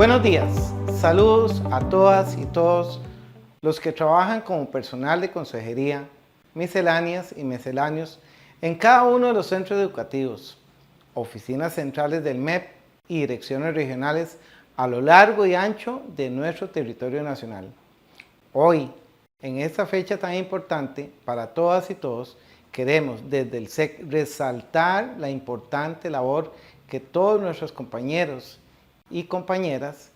Buenos días, saludos a todas y todos los que trabajan como personal de consejería, misceláneas y misceláneos en cada uno de los centros educativos, oficinas centrales del MEP y direcciones regionales a lo largo y ancho de nuestro territorio nacional. Hoy, en esta fecha tan importante para todas y todos, queremos desde el SEC resaltar la importante labor que todos nuestros compañeros y compañeras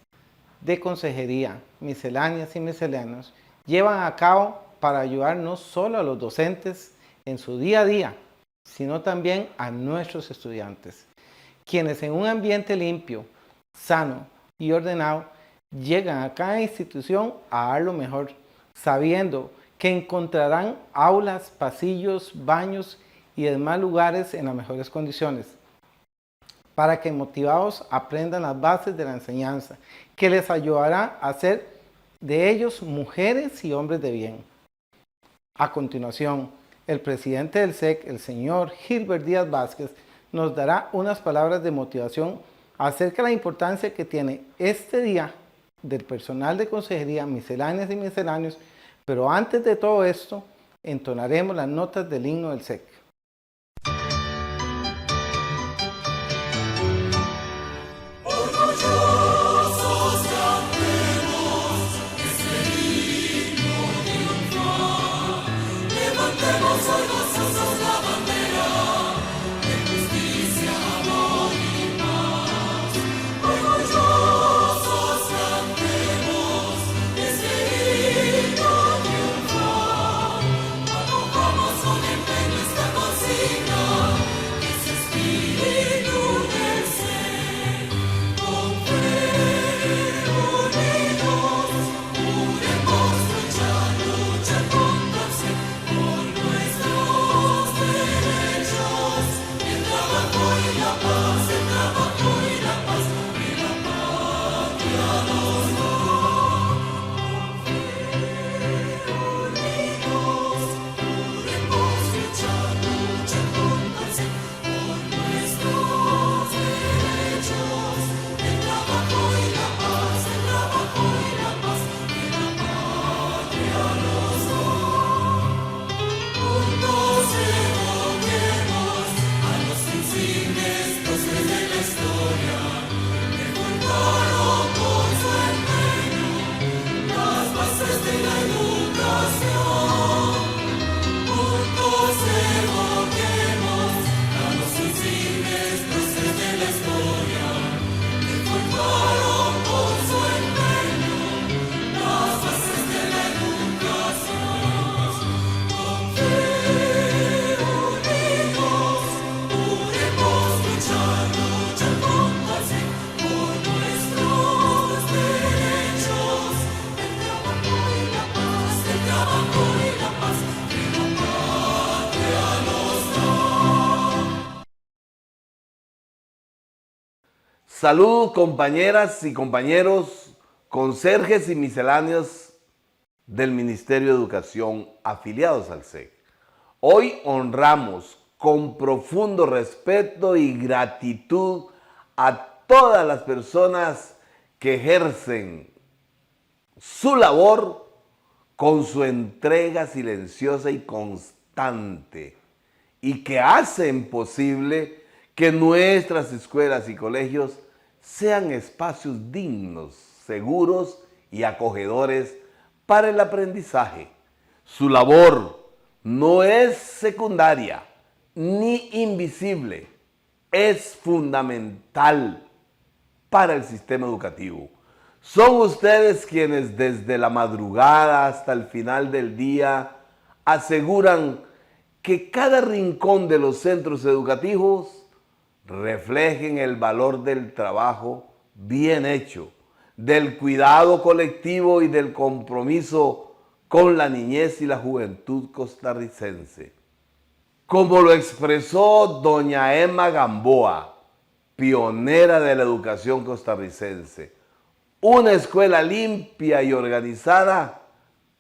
de consejería, misceláneas y misceláneos llevan a cabo para ayudar no solo a los docentes en su día a día, sino también a nuestros estudiantes, quienes en un ambiente limpio, sano y ordenado llegan a cada institución a dar lo mejor, sabiendo que encontrarán aulas, pasillos, baños y demás lugares en las mejores condiciones, para que motivados aprendan las bases de la enseñanza, que les ayudará a ser de ellos mujeres y hombres de bien. A continuación, el presidente del SEC, el señor Gilbert Díaz Vázquez, nos dará unas palabras de motivación acerca de la importancia que tiene este día del personal de consejería, misceláneas y misceláneos, pero antes de todo esto, entonaremos las notas del himno del SEC. Saludos compañeras y compañeros, conserjes y misceláneos del Ministerio de Educación afiliados al SEC. Hoy honramos con profundo respeto y gratitud a todas las personas que ejercen su labor con su entrega silenciosa y constante y que hacen posible que nuestras escuelas y colegios sean espacios dignos, seguros y acogedores para el aprendizaje. Su labor no es secundaria ni invisible, es fundamental para el sistema educativo. Son ustedes quienes desde la madrugada hasta el final del día aseguran que cada rincón de los centros educativos reflejen el valor del trabajo bien hecho, del cuidado colectivo y del compromiso con la niñez y la juventud costarricense. Como lo expresó doña Emma Gamboa, pionera de la educación costarricense, una escuela limpia y organizada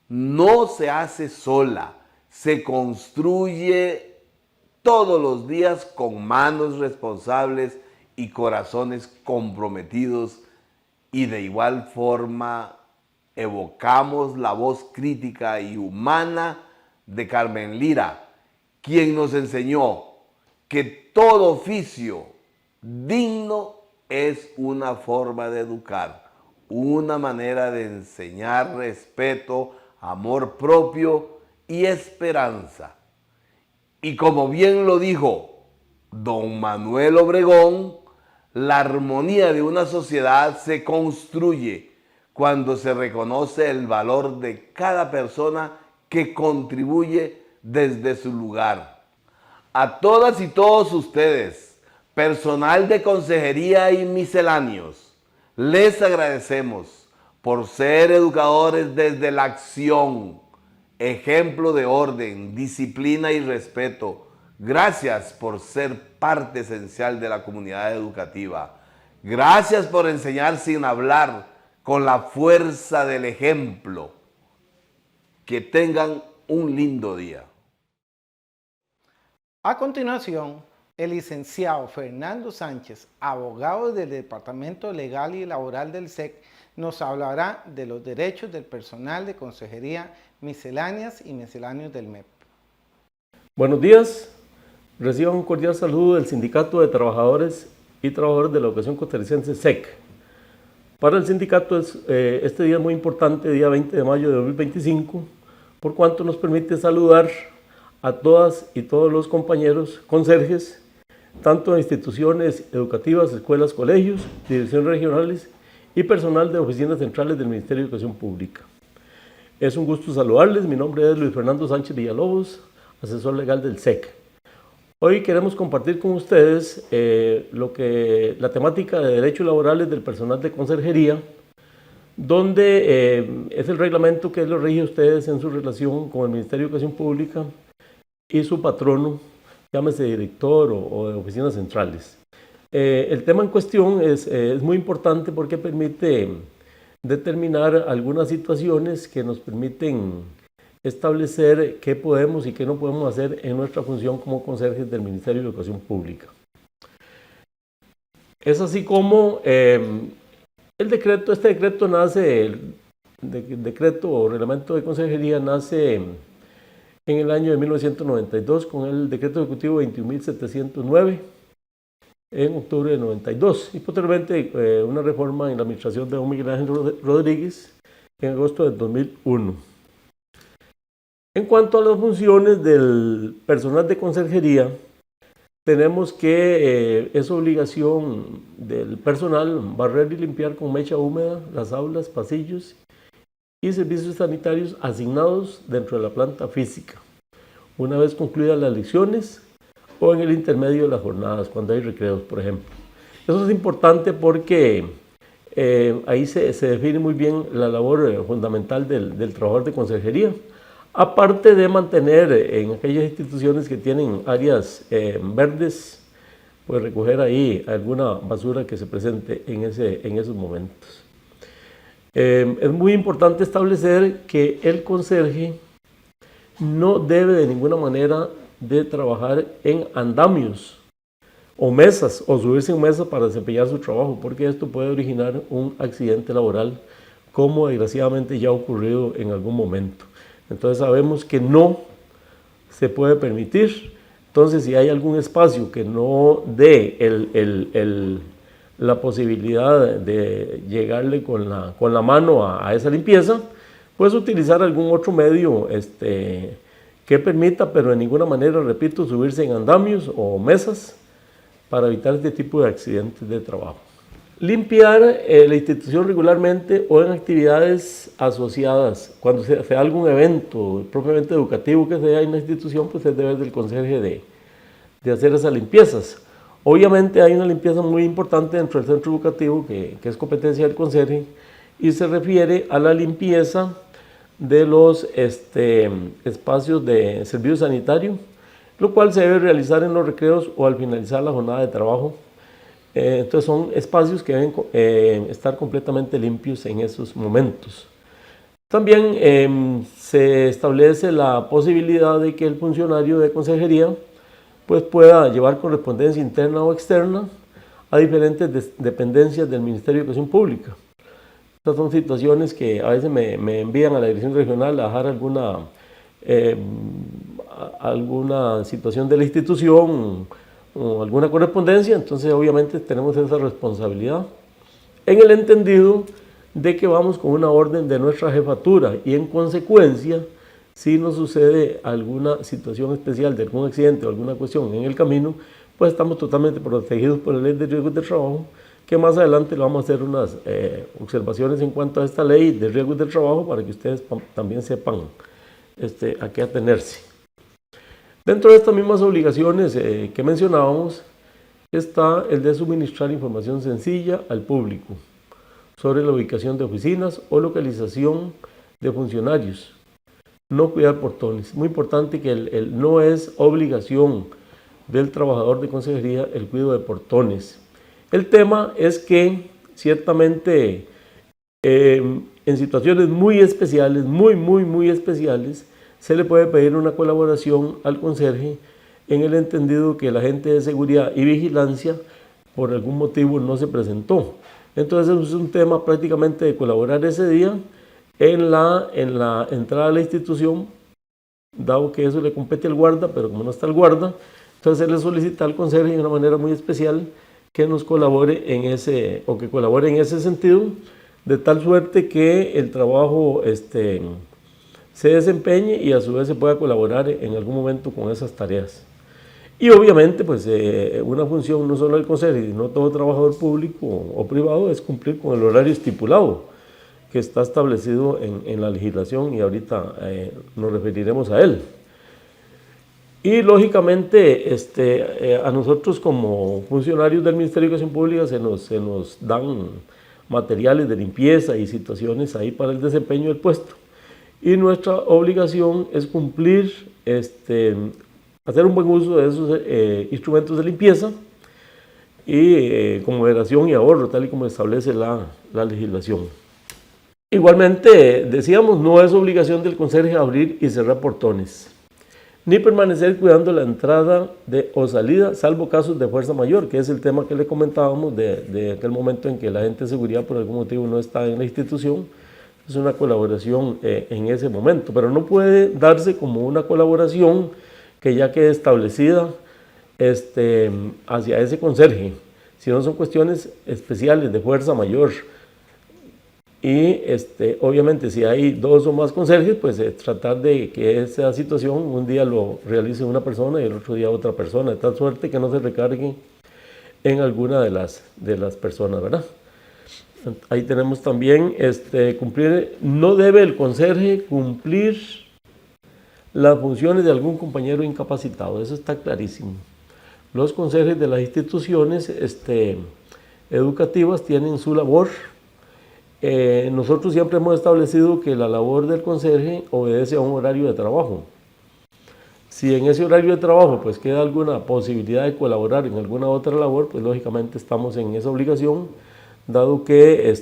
no se hace sola, se construye todos los días con manos responsables y corazones comprometidos y de igual forma evocamos la voz crítica y humana de Carmen Lira, quien nos enseñó que todo oficio digno es una forma de educar, una manera de enseñar respeto, amor propio y esperanza. Y como bien lo dijo don Manuel Obregón, la armonía de una sociedad se construye cuando se reconoce el valor de cada persona que contribuye desde su lugar. A todas y todos ustedes, personal de consejería y misceláneos, les agradecemos por ser educadores desde la acción, ejemplo de orden, disciplina y respeto. Gracias por ser parte esencial de la comunidad educativa. Gracias por enseñar sin hablar, con la fuerza del ejemplo. Que tengan un lindo día. A continuación, el licenciado Fernando Sánchez, abogado del Departamento Legal y Laboral del SEC, nos hablará de los derechos del personal de consejería misceláneas y misceláneos del MEP. Buenos días, reciban un cordial saludo del Sindicato de Trabajadores y Trabajadoras de la Educación Costarricense SEC. Para el sindicato este día es muy importante, día 20 de mayo de 2025, por cuanto nos permite saludar a todas y todos los compañeros conserjes, tanto de instituciones educativas, escuelas, colegios, direcciones regionales y personal de oficinas centrales del Ministerio de Educación Pública. Es un gusto saludarles, mi nombre es Luis Fernando Sánchez Villalobos, asesor legal del SEC. Hoy queremos compartir con ustedes la temática de derechos laborales del personal de conserjería, donde es el reglamento que lo rige a ustedes en su relación con el Ministerio de Educación Pública y su patrono, llámese director o de oficinas centrales. El tema en cuestión es muy importante porque permite determinar algunas situaciones que nos permiten establecer qué podemos y qué no podemos hacer en nuestra función como conserjes del Ministerio de Educación Pública. Es así como este decreto nace, el decreto o reglamento de consejería nace en el año de 1992 con el decreto ejecutivo 21.709 en octubre de 92 y posteriormente una reforma en la administración de don Miguel Ángel Rodríguez en agosto del 2001. En cuanto a las funciones del personal de conserjería, tenemos que es obligación del personal barrer y limpiar con mecha húmeda las aulas, pasillos y servicios sanitarios asignados dentro de la planta física, una vez concluidas las lecciones o en el intermedio de las jornadas, cuando hay recreos, por ejemplo. Eso es importante porque ahí se define muy bien la labor fundamental del trabajador de conserjería, aparte de mantener en aquellas instituciones que tienen áreas verdes, pues recoger ahí alguna basura que se presente en esos momentos. Es muy importante establecer que el conserje no debe de ninguna manera de trabajar en andamios o mesas o subirse en mesas para desempeñar su trabajo, porque esto puede originar un accidente laboral, como desgraciadamente ya ha ocurrido en algún momento. Entonces sabemos que no se puede permitir. Entonces, si hay algún espacio que no dé la posibilidad de llegarle con la mano a esa limpieza, pues utilizar algún otro medio que permita, pero de ninguna manera, repito, subirse en andamios o mesas para evitar este tipo de accidentes de trabajo. Limpiar la institución regularmente o en actividades asociadas. Cuando se hace algún evento propiamente educativo que se dé en la institución, pues es deber del conserje de hacer esas limpiezas. Obviamente hay una limpieza muy importante dentro del centro educativo que es competencia del conserje y se refiere a la limpieza de los espacios de servicio sanitario, lo cual se debe realizar en los recreos o al finalizar la jornada de trabajo. Entonces son espacios que deben estar completamente limpios en esos momentos. También se establece la posibilidad de que el funcionario de consejería pues pueda llevar correspondencia interna o externa a diferentes dependencias del Ministerio de Educación Pública. Estas son situaciones que a veces me envían a la dirección regional a dejar alguna situación de la institución o alguna correspondencia, entonces obviamente tenemos esa responsabilidad en el entendido de que vamos con una orden de nuestra jefatura y en consecuencia, si nos sucede alguna situación especial de algún accidente o alguna cuestión en el camino, pues estamos totalmente protegidos por la ley de riesgos de trabajo, que más adelante le vamos a hacer unas observaciones en cuanto a esta ley de riesgos de trabajo para que ustedes también sepan a qué atenerse. Dentro de estas mismas obligaciones que mencionábamos está el de suministrar información sencilla al público sobre la ubicación de oficinas o localización de funcionarios. No cuidar portones. Muy importante que no es obligación del trabajador de consejería el cuidado de portones. El tema es que ciertamente en situaciones muy especiales, muy especiales, se le puede pedir una colaboración al conserje en el entendido que el agente de seguridad y vigilancia por algún motivo no se presentó. Entonces es un tema prácticamente de colaborar ese día en la entrada a la institución, dado que eso le compete al guarda, pero como no está el guarda, entonces se le solicita al conserje de una manera muy especial que nos colabore en ese, o que colabore en ese sentido, de tal suerte que el trabajo se desempeñe y a su vez se pueda colaborar en algún momento con esas tareas. Y obviamente, pues una función no solo del conserje, sino todo trabajador público o privado es cumplir con el horario estipulado que está establecido en la legislación y ahorita nos referiremos a él. Y lógicamente a nosotros como funcionarios del Ministerio de Educación Pública se nos dan materiales de limpieza y situaciones ahí para el desempeño del puesto. Y nuestra obligación es cumplir, hacer un buen uso de esos instrumentos de limpieza y con moderación y ahorro, tal y como establece la legislación. Igualmente, decíamos, no es obligación del conserje abrir y cerrar portones, ni permanecer cuidando la entrada o salida, salvo casos de fuerza mayor, que es el tema que le comentábamos de aquel momento en que la agente de seguridad por algún motivo no está en la institución. Es una colaboración en ese momento, pero no puede darse como una colaboración que ya quede establecida hacia ese conserje, sino son cuestiones especiales de fuerza mayor. Y obviamente si hay dos o más conserjes, pues tratar de que esa situación un día lo realice una persona y el otro día otra persona, de tal suerte que no se recargue en alguna de las personas, ¿verdad? Ahí tenemos también cumplir, no debe el conserje cumplir las funciones de algún compañero incapacitado, eso está clarísimo. Los conserjes de las instituciones educativas tienen su labor. Nosotros siempre hemos establecido que la labor del conserje obedece a un horario de trabajo. Si en ese horario de trabajo pues queda alguna posibilidad de colaborar en alguna otra labor, pues lógicamente estamos en esa obligación, dado que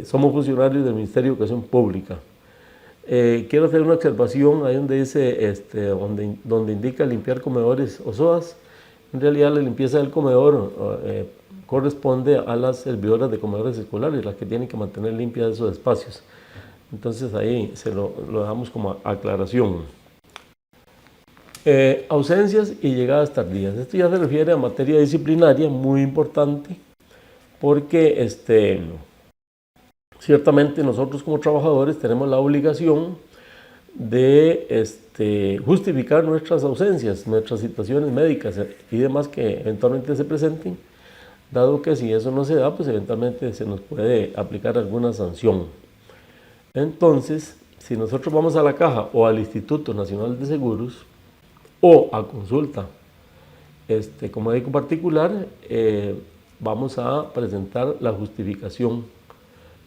somos funcionarios del Ministerio de Educación Pública. Quiero hacer una observación ahí donde dice, donde indica limpiar comedores o SOAS. En realidad la limpieza del comedor corresponde a las servidoras de comedores escolares, las que tienen que mantener limpias esos espacios. Entonces ahí se lo dejamos como aclaración. Ausencias y llegadas tardías. Esto ya se refiere a materia disciplinaria muy importante, porque ciertamente nosotros como trabajadores tenemos la obligación de justificar nuestras ausencias, nuestras situaciones médicas y demás que eventualmente se presenten, dado que si eso no se da, pues eventualmente se nos puede aplicar alguna sanción. Entonces, si nosotros vamos a la caja o al Instituto Nacional de Seguros o a consulta como médico particular, vamos a presentar la justificación,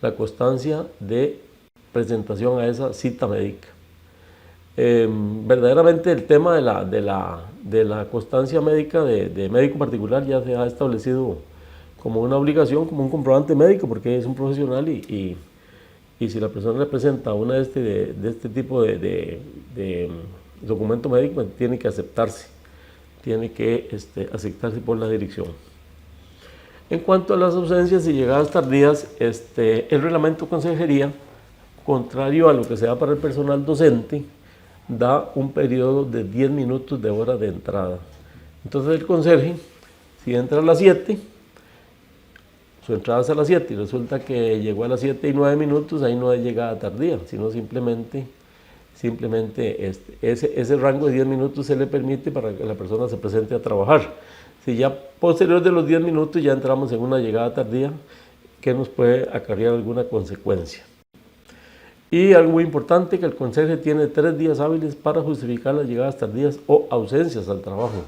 la constancia de presentación a esa cita médica. Verdaderamente el tema de la constancia médica de médico particular ya se ha establecido como una obligación, como un comprobante médico, porque es un profesional y si la persona le presenta una de este tipo de documento médico, tiene que aceptarse, tiene que aceptarse por la dirección. En cuanto a las ausencias y llegadas tardías, el reglamento de consejería, contrario a lo que se da para el personal docente, da un periodo de 10 minutos de hora de entrada. Entonces el conserje, si entra a las 7, su entrada es a las 7 y resulta que llegó a las 7 y 9 minutos, ahí no hay llegada tardía, sino simplemente ese rango de 10 minutos se le permite para que la persona se presente a trabajar. Si ya posterior de los 10 minutos ya entramos en una llegada tardía que nos puede acarrear alguna consecuencia. Y algo muy importante, que el conserje tiene 3 días hábiles para justificar las llegadas tardías o ausencias al trabajo.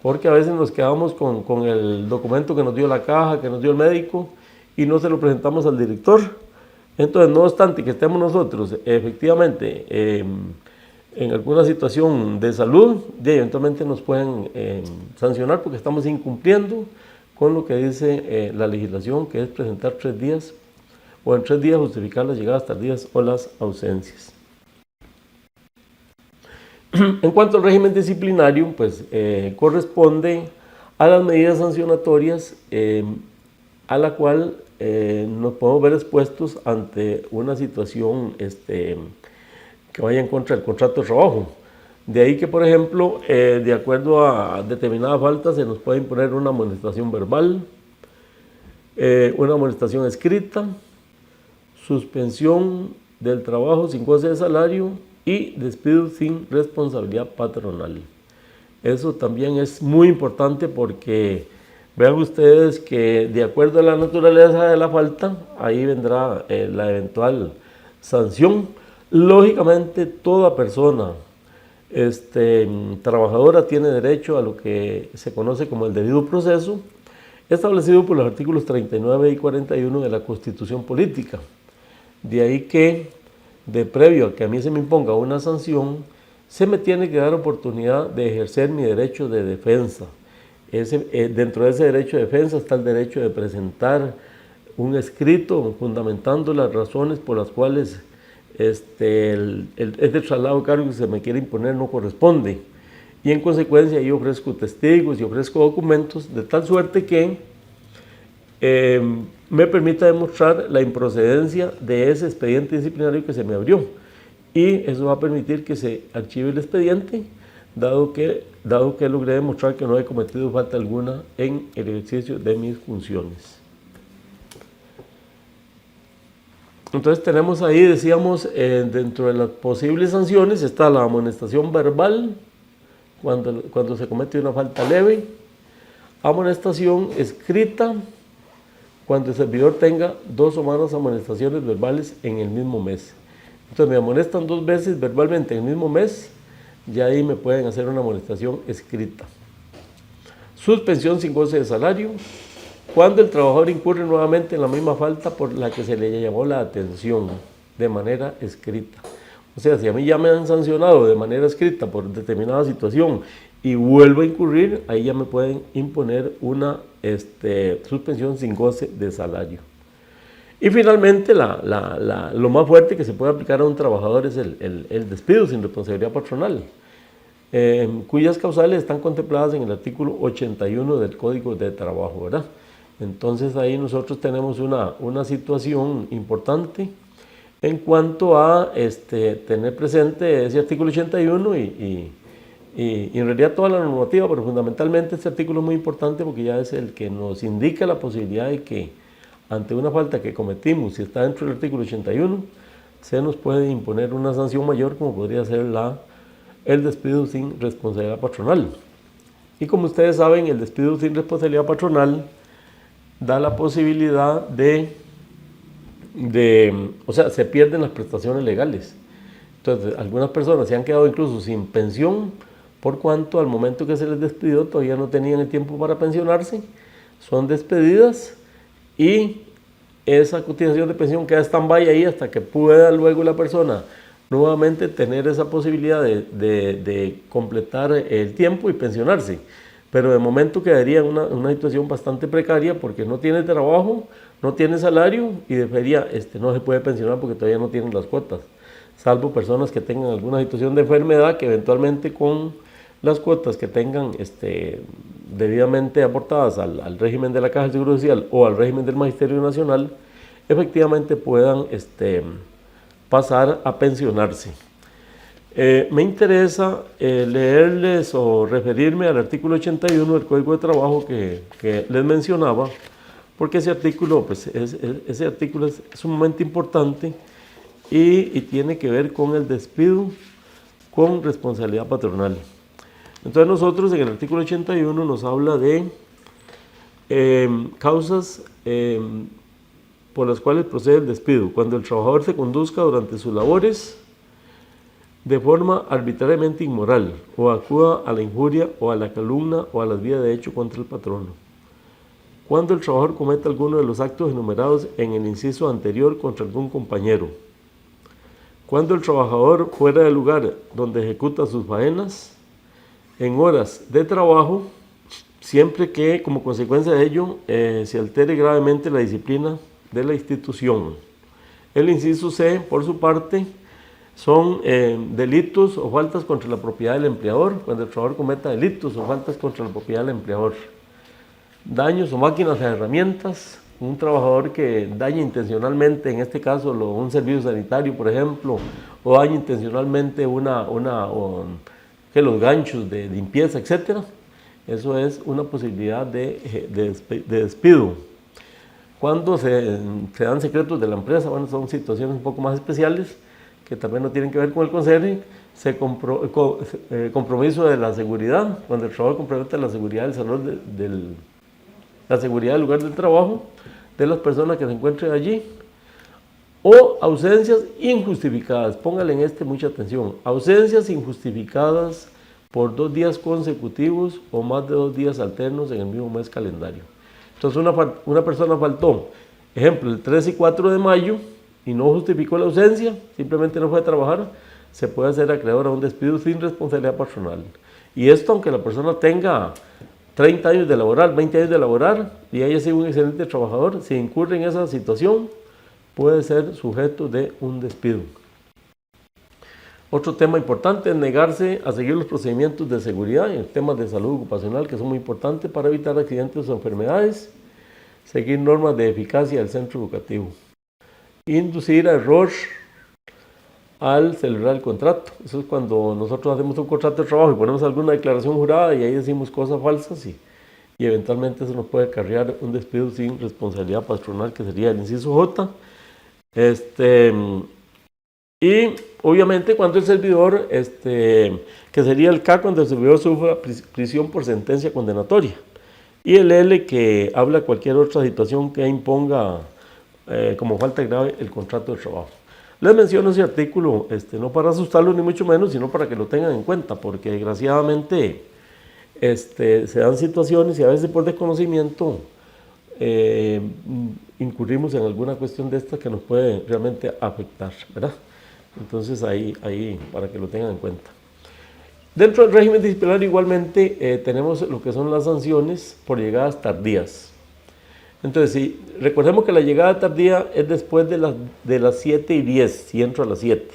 Porque a veces nos quedamos con el documento que nos dio la caja, que nos dio el médico, y no se lo presentamos al director. Entonces, no obstante que estemos nosotros efectivamente en alguna situación de salud, eventualmente nos pueden sancionar porque estamos incumpliendo con lo que dice la legislación, que es presentar 3 días o en 3 días justificar las llegadas tardías o las ausencias. En cuanto al régimen disciplinario, pues corresponde a las medidas sancionatorias a la cual nos podemos ver expuestos ante una situación que vaya en contra del contrato de trabajo. De ahí que, por ejemplo, de acuerdo a determinada falta, se nos puede imponer una amonestación verbal, una amonestación escrita, suspensión del trabajo sin goce de salario y despido sin responsabilidad patronal. Eso también es muy importante porque vean ustedes que de acuerdo a la naturaleza de la falta, ahí vendrá la eventual sanción. Lógicamente, toda persona trabajadora tiene derecho a lo que se conoce como el debido proceso, establecido por los artículos 39 y 41 de la Constitución Política. De ahí que, de previo a que a mí se me imponga una sanción, se me tiene que dar oportunidad de ejercer mi derecho de defensa. Dentro de ese derecho de defensa está el derecho de presentar un escrito fundamentando las razones por las cuales este traslado de cargo que se me quiere imponer no corresponde. Y en consecuencia yo ofrezco testigos y ofrezco documentos de tal suerte que me permita demostrar la improcedencia de ese expediente disciplinario que se me abrió. Y eso va a permitir que se archive el expediente, dado que logré demostrar que no he cometido falta alguna en el ejercicio de mis funciones. Entonces tenemos ahí, decíamos, dentro de las posibles sanciones está la amonestación verbal, cuando se comete una falta leve, amonestación escrita, cuando el servidor tenga 2 o más amonestaciones verbales en el mismo mes. Entonces me amonestan 2 veces verbalmente en el mismo mes, ya ahí me pueden hacer una amonestación escrita. Suspensión sin goce de salario, cuando el trabajador incurre nuevamente en la misma falta por la que se le llamó la atención, de manera escrita. O sea, si a mí ya me han sancionado de manera escrita por determinada situación y vuelvo a incurrir, ahí ya me pueden imponer una suspensión sin goce de salario. Y finalmente, lo más fuerte que se puede aplicar a un trabajador es el despido sin responsabilidad patronal, cuyas causales están contempladas en el artículo 81 del Código de Trabajo, ¿verdad? Entonces ahí nosotros tenemos una situación importante en cuanto a tener presente ese artículo 81 y en realidad toda la normativa, pero fundamentalmente este artículo es muy importante porque ya es el que nos indica la posibilidad de que ante una falta que cometimos, si está dentro del artículo 81, se nos puede imponer una sanción mayor como podría ser el despido sin responsabilidad patronal. Y como ustedes saben, el despido sin responsabilidad patronal da la posibilidad o sea, se pierden las prestaciones legales. Entonces, algunas personas se han quedado incluso sin pensión por cuanto al momento que se les despidió todavía no tenían el tiempo para pensionarse, son despedidas y esa cotización de pensión queda stand-by ahí hasta que pueda luego la persona nuevamente tener esa posibilidad de completar el tiempo y pensionarse. Pero de momento quedaría en una situación bastante precaria porque no tiene trabajo, no tiene salario y debería, no se puede pensionar porque todavía no tienen las cuotas, salvo personas que tengan alguna situación de enfermedad que eventualmente con las cuotas que tengan debidamente aportadas al régimen de la Caja del Seguro Social o al régimen del Magisterio Nacional, efectivamente puedan pasar a pensionarse. Me interesa leerles o referirme al artículo 81 del Código de Trabajo que les mencionaba, porque ese artículo, pues, ese artículo es sumamente importante y tiene que ver con el despido con responsabilidad patronal. Entonces nosotros en el artículo 81 nos habla de causas por las cuales procede el despido. Cuando el trabajador se conduzca durante sus labores de forma arbitrariamente inmoral o acuda a la injuria o a la calumnia o a las vías de hecho contra el patrono. Cuando el trabajador cometa alguno de los actos enumerados en el inciso anterior contra algún compañero. Cuando el trabajador fuera del lugar donde ejecuta sus faenas, en horas de trabajo, siempre que como consecuencia de ello se altere gravemente la disciplina de la institución. El inciso C, por su parte, son delitos o faltas contra la propiedad del empleador, cuando el trabajador cometa delitos o faltas contra la propiedad del empleador. Daños o máquinas o herramientas, un trabajador que daña intencionalmente, en este caso un servicio sanitario, por ejemplo, o daña intencionalmente los ganchos de limpieza, etc. Eso es una posibilidad de despido. Cuando se dan secretos de la empresa, bueno, son situaciones un poco más especiales que también no tienen que ver con el conserje. Compromiso de la seguridad, cuando el trabajador compromete la seguridad del salón la seguridad del lugar del trabajo de las personas que se encuentren allí, o ausencias injustificadas. Póngale en mucha atención: ausencias injustificadas por 2 días consecutivos o más de 2 días alternos en el mismo mes calendario. Entonces una persona faltó, ejemplo, el 3 y 4 de mayo y no justificó la ausencia, simplemente no fue a trabajar, se puede hacer acreedor a un despido sin responsabilidad patronal. Y esto aunque la persona tenga 30 años de laborar, 20 años de laborar y haya sido un excelente trabajador, si incurre en esa situación, puede ser sujeto de un despido. Otro tema importante es negarse a seguir los procedimientos de seguridad en temas de salud ocupacional, que son muy importantes para evitar accidentes o enfermedades. Seguir normas de eficacia del centro educativo. Inducir a error al celebrar el contrato. Eso es cuando nosotros hacemos un contrato de trabajo y ponemos alguna declaración jurada y ahí decimos cosas falsas y eventualmente eso nos puede acarrear un despido sin responsabilidad patronal, que sería el inciso J. Y obviamente cuando el servidor, que sería el K, cuando el servidor sufra prisión por sentencia condenatoria. Y el L, que habla de cualquier otra situación que imponga como falta grave el contrato de trabajo. Les menciono ese artículo no para asustarlos ni mucho menos, sino para que lo tengan en cuenta, porque desgraciadamente se dan situaciones y a veces por desconocimiento incurrimos en alguna cuestión de esta que nos puede realmente afectar, ¿verdad? Entonces ahí para que lo tengan en cuenta. Dentro del régimen disciplinario igualmente tenemos lo que son las sanciones por llegadas tardías. Entonces, recordemos que la llegada tardía es después de las 7:10, si entro a las 7,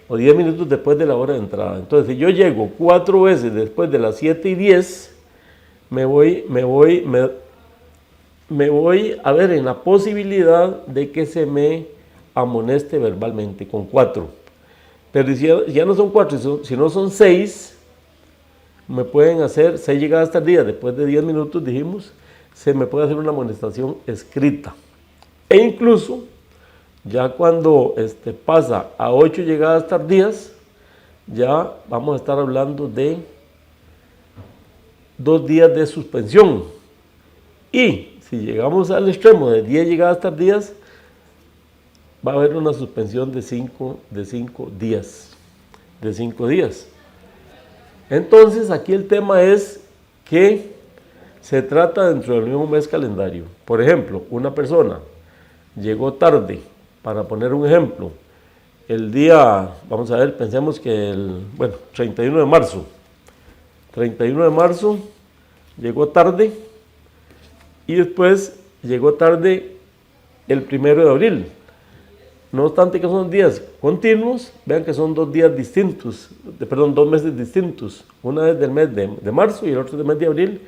o 10 minutos después de la hora de entrada. Entonces, si yo llego 4 veces después de las 7:10, me voy a ver en la posibilidad de que se me amoneste verbalmente con 4. Pero si ya no son 4, sino son 6, me pueden hacer 6 llegadas tardías después de 10 minutos, dijimos, se me puede hacer una amonestación escrita. E incluso, ya cuando pasa a 8 llegadas tardías, ya vamos a estar hablando de 2 días de suspensión. Y si llegamos al extremo de 10 llegadas tardías, va a haber una suspensión de 5 días. De 5 días. Entonces, aquí el tema es que se trata dentro del mismo mes calendario. Por ejemplo, una persona llegó tarde, para poner un ejemplo, el día, vamos a ver, pensemos que 31 de marzo. 31 de marzo llegó tarde y después llegó tarde el 1 de abril. No obstante que son días continuos, vean que son 2 días distintos, perdón, 2 meses distintos. Una es del mes de marzo y el otro del mes de abril.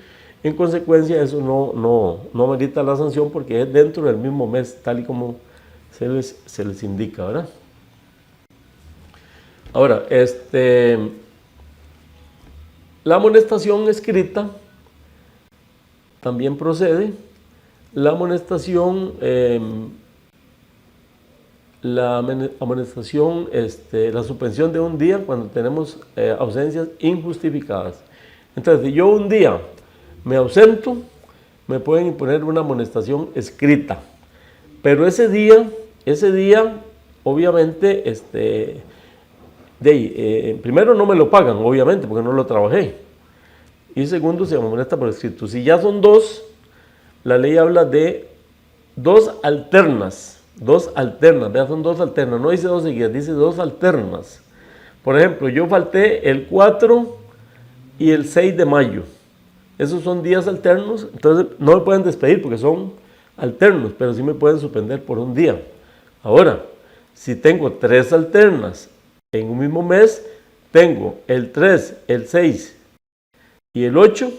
En consecuencia, eso no merita la sanción porque es dentro del mismo mes, tal y como se les indica, ¿verdad? Ahora, la amonestación escrita también procede. La amonestación, la suspensión de un día cuando tenemos ausencias injustificadas. Entonces, si yo un día me ausento, me pueden imponer una amonestación escrita. Pero ese día, obviamente, primero no me lo pagan, obviamente, porque no lo trabajé. Y segundo, se amonesta por escrito. Si ya son 2, la ley habla de 2 alternas. 2 alternas, vean, son 2 alternas. No dice 2 seguidas, dice 2 alternas. Por ejemplo, yo falté el 4 y el 6 de mayo. Esos son días alternos, entonces no me pueden despedir porque son alternos, pero sí me pueden suspender por un día. Ahora, si tengo 3 alternas en un mismo mes, tengo el 3, el 6 y el 8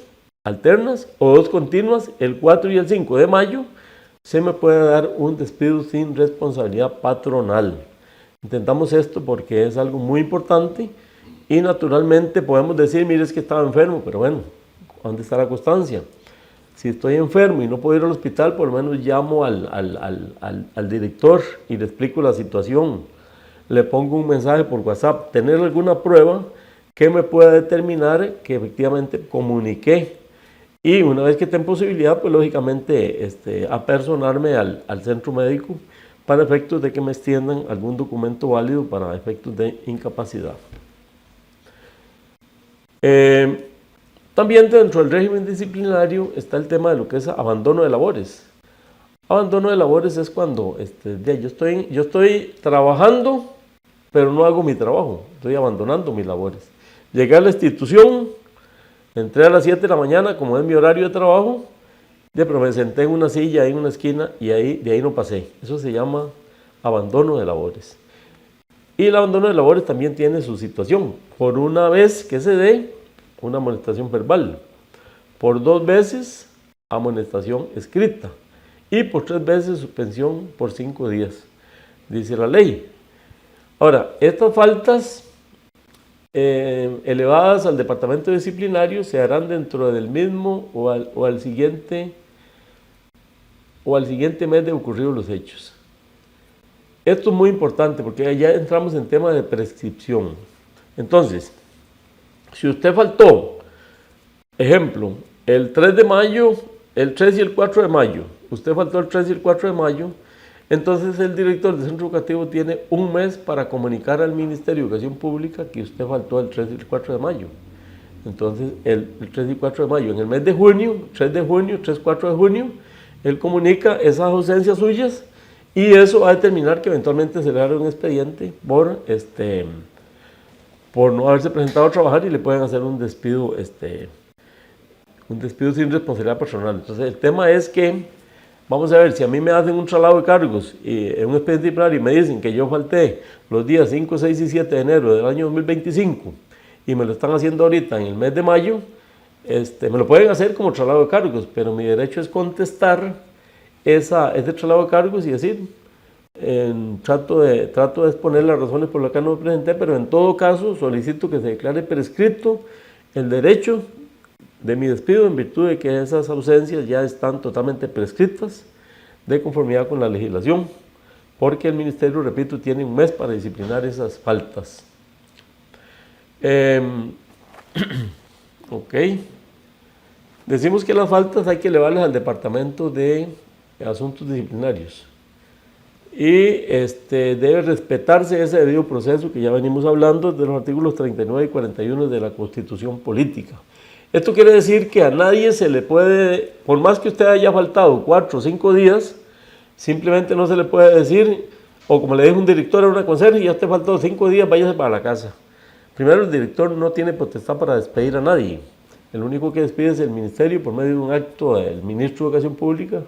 alternas o 2 continuas, el 4 y el 5 de mayo, se me puede dar un despido sin responsabilidad patronal. Intentamos esto porque es algo muy importante y naturalmente podemos decir, mire, es que estaba enfermo, pero bueno, ¿dónde está la constancia? Si estoy enfermo y no puedo ir al hospital, por lo menos llamo al director y le explico la situación. Le pongo un mensaje por WhatsApp, tener alguna prueba que me pueda determinar que efectivamente comuniqué. Y una vez que tenga posibilidad, pues lógicamente apersonarme al centro médico para efectos de que me extiendan algún documento válido para efectos de incapacidad. También dentro del régimen disciplinario está el tema de lo que es abandono de labores. Abandono de labores es cuando yo estoy trabajando, pero no hago mi trabajo, estoy abandonando mis labores. Llegué a la institución, entré a las 7 de la mañana, como es mi horario de trabajo, pero me senté en una silla en una esquina y de ahí no pasé. Eso se llama abandono de labores. Y el abandono de labores también tiene su situación. Por una vez que se dé, una amonestación verbal. Por 2 veces, amonestación escrita. Y por 3 veces, suspensión por 5 días, dice la ley. Ahora, estas faltas elevadas al departamento disciplinario se harán dentro del mismo o al siguiente mes de ocurridos los hechos. Esto es muy importante porque ya entramos en tema de prescripción. Entonces, si usted faltó, ejemplo, el 3 de mayo, el 3 y el 4 de mayo, usted faltó el 3 y el 4 de mayo, entonces el director del centro educativo tiene un mes para comunicar al Ministerio de Educación Pública que usted faltó el 3 y el 4 de mayo. Entonces, el 3 y 4 de mayo, en el mes de junio, 3 de junio, 3, 4 de junio, él comunica esas ausencias suyas y eso va a determinar que eventualmente se le haga un expediente por no haberse presentado a trabajar y le pueden hacer un despido sin responsabilidad personal. Entonces, el tema es que, vamos a ver, si a mí me hacen un traslado de cargos en un expediente disciplinario y me dicen que yo falté los días 5, 6 y 7 de enero del año 2025 y me lo están haciendo ahorita en el mes de mayo, me lo pueden hacer como traslado de cargos, pero mi derecho es contestar ese traslado de cargos y decir, trato de exponer las razones por las que no me presenté, pero en todo caso solicito que se declare prescrito el derecho de mi despido en virtud de que esas ausencias ya están totalmente prescritas de conformidad con la legislación, porque el ministerio, repito, tiene un mes para disciplinar esas faltas. Ok. Decimos que las faltas hay que elevarlas al departamento de asuntos disciplinarios y debe respetarse ese debido proceso que ya venimos hablando de los artículos 39 y 41 de la Constitución Política. Esto quiere decir que a nadie se le puede, por más que usted haya faltado 4 o 5 días, simplemente no se le puede decir, o como le dijo un director a una conserje, ya usted faltó 5 días, váyase para la casa. Primero, el director no tiene potestad para despedir a nadie. El único que despide es el ministerio por medio de un acto del ministro de Educación Pública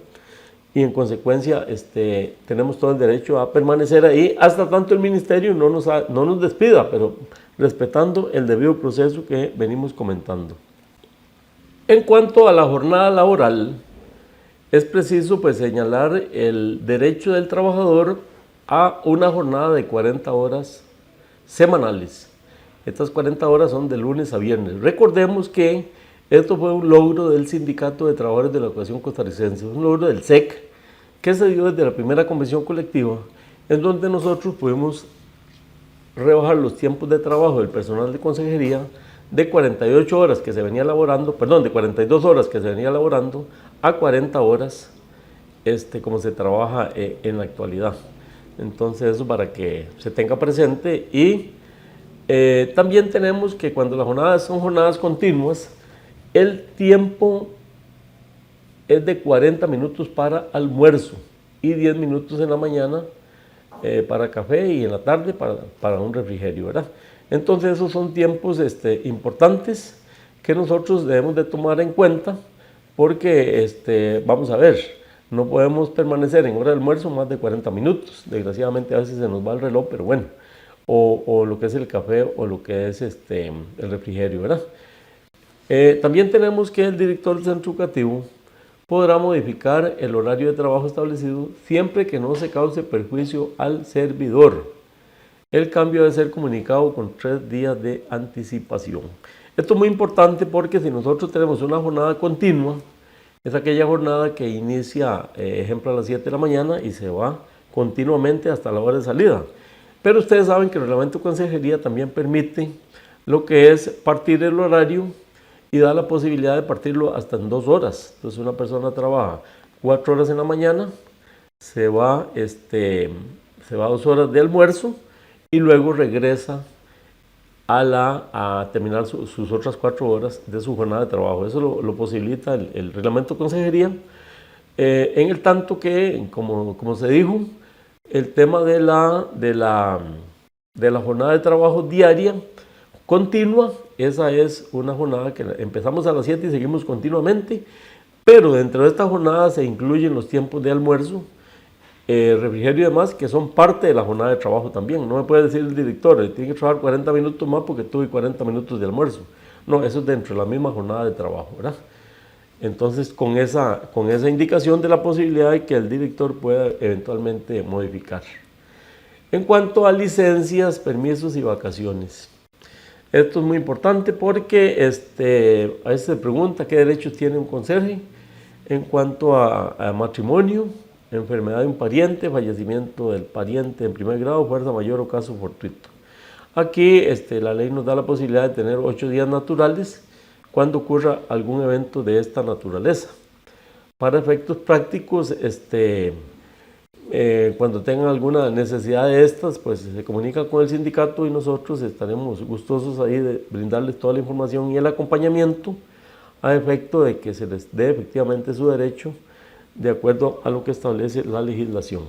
y en consecuencia tenemos todo el derecho a permanecer ahí hasta tanto el ministerio no nos despida, pero respetando el debido proceso que venimos comentando. En cuanto a la jornada laboral, es preciso pues señalar el derecho del trabajador a una jornada de 40 horas semanales. Estas 40 horas son de lunes a viernes. Recordemos que esto fue un logro del Sindicato de Trabajadores de la Educación Costarricense, un logro del SEC, que se dio desde la primera convención colectiva, en donde nosotros pudimos rebajar los tiempos de trabajo del personal de consejería de 48 horas que se venía elaborando, perdón, de 42 horas que se venía elaborando a 40 horas, como se trabaja en la actualidad. Entonces, eso para que se tenga presente. Y también tenemos que cuando las jornadas son jornadas continuas, el tiempo es de 40 minutos para almuerzo y 10 minutos en la mañana para café y en la tarde para un refrigerio, ¿verdad? Entonces esos son tiempos importantes que nosotros debemos de tomar en cuenta porque, vamos a ver, no podemos permanecer en hora de almuerzo más de 40 minutos. Desgraciadamente a veces se nos va el reloj, pero bueno, o lo que es el café o lo que es el refrigerio, ¿verdad? También tenemos que el director del centro educativo podrá modificar el horario de trabajo establecido siempre que no se cause perjuicio al servidor. El cambio debe ser comunicado con 3 días de anticipación. Esto es muy importante porque si nosotros tenemos una jornada continua, es aquella jornada que inicia, ejemplo, a las 7 de la mañana y se va continuamente hasta la hora de salida. Pero ustedes saben que el reglamento de consejería también permite lo que es partir el horario y da la posibilidad de partirlo hasta en 2 horas. Entonces una persona trabaja 4 horas en la mañana, se va 2 horas de almuerzo y luego regresa a terminar sus otras 4 horas de su jornada de trabajo. Eso lo posibilita el reglamento de consejería, en el tanto que, como se dijo, el tema de la jornada de trabajo diaria continua, esa es una jornada que empezamos a las 7 y seguimos continuamente, pero dentro de esta jornada se incluyen los tiempos de almuerzo, refrigerio y demás, que son parte de la jornada de trabajo también. No me puede decir el director, tiene que trabajar 40 minutos más porque tuve 40 minutos de almuerzo. No, eso es dentro de la misma jornada de trabajo, ¿verdad? Entonces, con esa indicación de la posibilidad de que el director pueda eventualmente modificar. En cuanto a licencias, permisos y vacaciones, esto es muy importante porque a veces se pregunta qué derechos tiene un conserje en cuanto a matrimonio, enfermedad de un pariente, fallecimiento del pariente en primer grado, fuerza mayor o caso fortuito. Aquí la ley nos da la posibilidad de tener 8 días naturales cuando ocurra algún evento de esta naturaleza. Para efectos prácticos, cuando tengan alguna necesidad de estas, pues se comunica con el sindicato y nosotros estaremos gustosos ahí de brindarles toda la información y el acompañamiento a efecto de que se les dé efectivamente su derecho de acuerdo a lo que establece la legislación.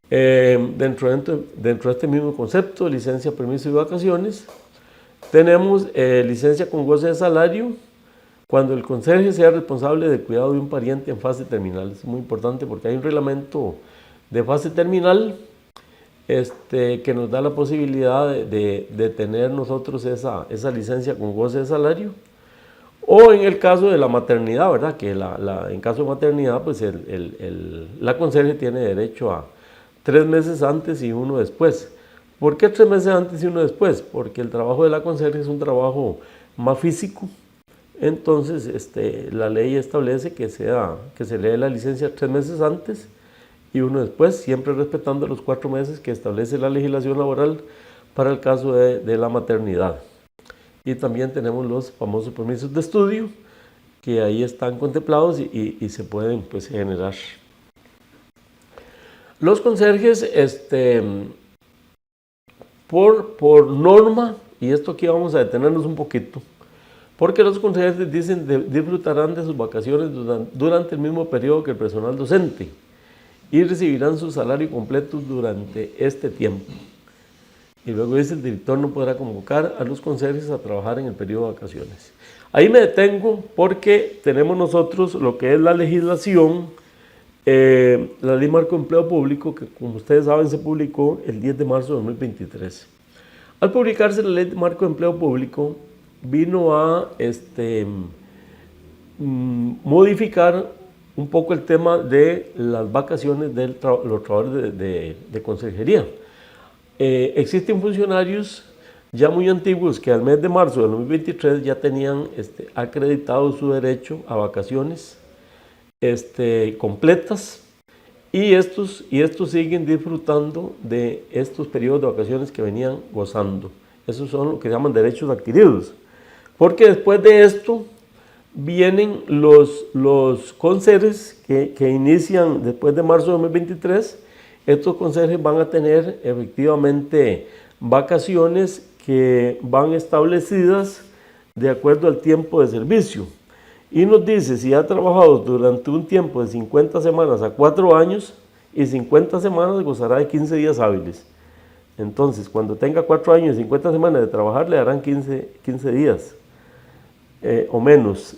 Dentro de este mismo concepto, licencia, permiso y vacaciones, tenemos licencia con goce de salario cuando el conserje sea responsable de cuidado de un pariente en fase terminal. Es muy importante porque hay un reglamento de fase terminal que nos da la posibilidad de tener nosotros esa licencia con goce de salario. O en el caso de la maternidad, ¿verdad? Que en caso de maternidad, pues la conserje tiene derecho a 3 meses antes y 1 después. ¿Por qué 3 meses antes y 1 después? Porque el trabajo de la conserje es un trabajo más físico. Entonces, la ley establece que se le dé la licencia 3 meses antes y 1 después, siempre respetando los 4 meses que establece la legislación laboral para el caso de la maternidad. Y también tenemos los famosos permisos de estudio, que ahí están contemplados y se pueden pues, generar. Los conserjes, por norma, y esto aquí vamos a detenernos un poquito, porque los conserjes dicen disfrutarán de sus vacaciones durante el mismo periodo que el personal docente y recibirán su salario completo durante este tiempo. Y luego dice el director no podrá convocar a los conserjes a trabajar en el periodo de vacaciones. Ahí me detengo porque tenemos nosotros lo que es la legislación La Ley Marco de Empleo Público, que como ustedes saben se publicó el 10 de marzo de 2023. Al publicarse la Ley de Marco de Empleo Público, vino a modificar un poco el tema de las vacaciones de los trabajadores de consejería. Existen funcionarios ya muy antiguos que al mes de marzo de 2023 ya tenían acreditado su derecho a vacaciones completas, y estos siguen disfrutando de estos periodos de vacaciones que venían gozando. Esos son lo que se llaman derechos adquiridos, porque después de esto vienen los conserjes que inician después de marzo de 2023. Estos conserjes van a tener efectivamente vacaciones que van establecidas de acuerdo al tiempo de servicio. Y nos dice si ha trabajado durante un tiempo de 50 semanas a 4 años, y 50 semanas gozará de 15 días hábiles. Entonces, cuando tenga 4 años y 50 semanas de trabajar, le darán 15 días o menos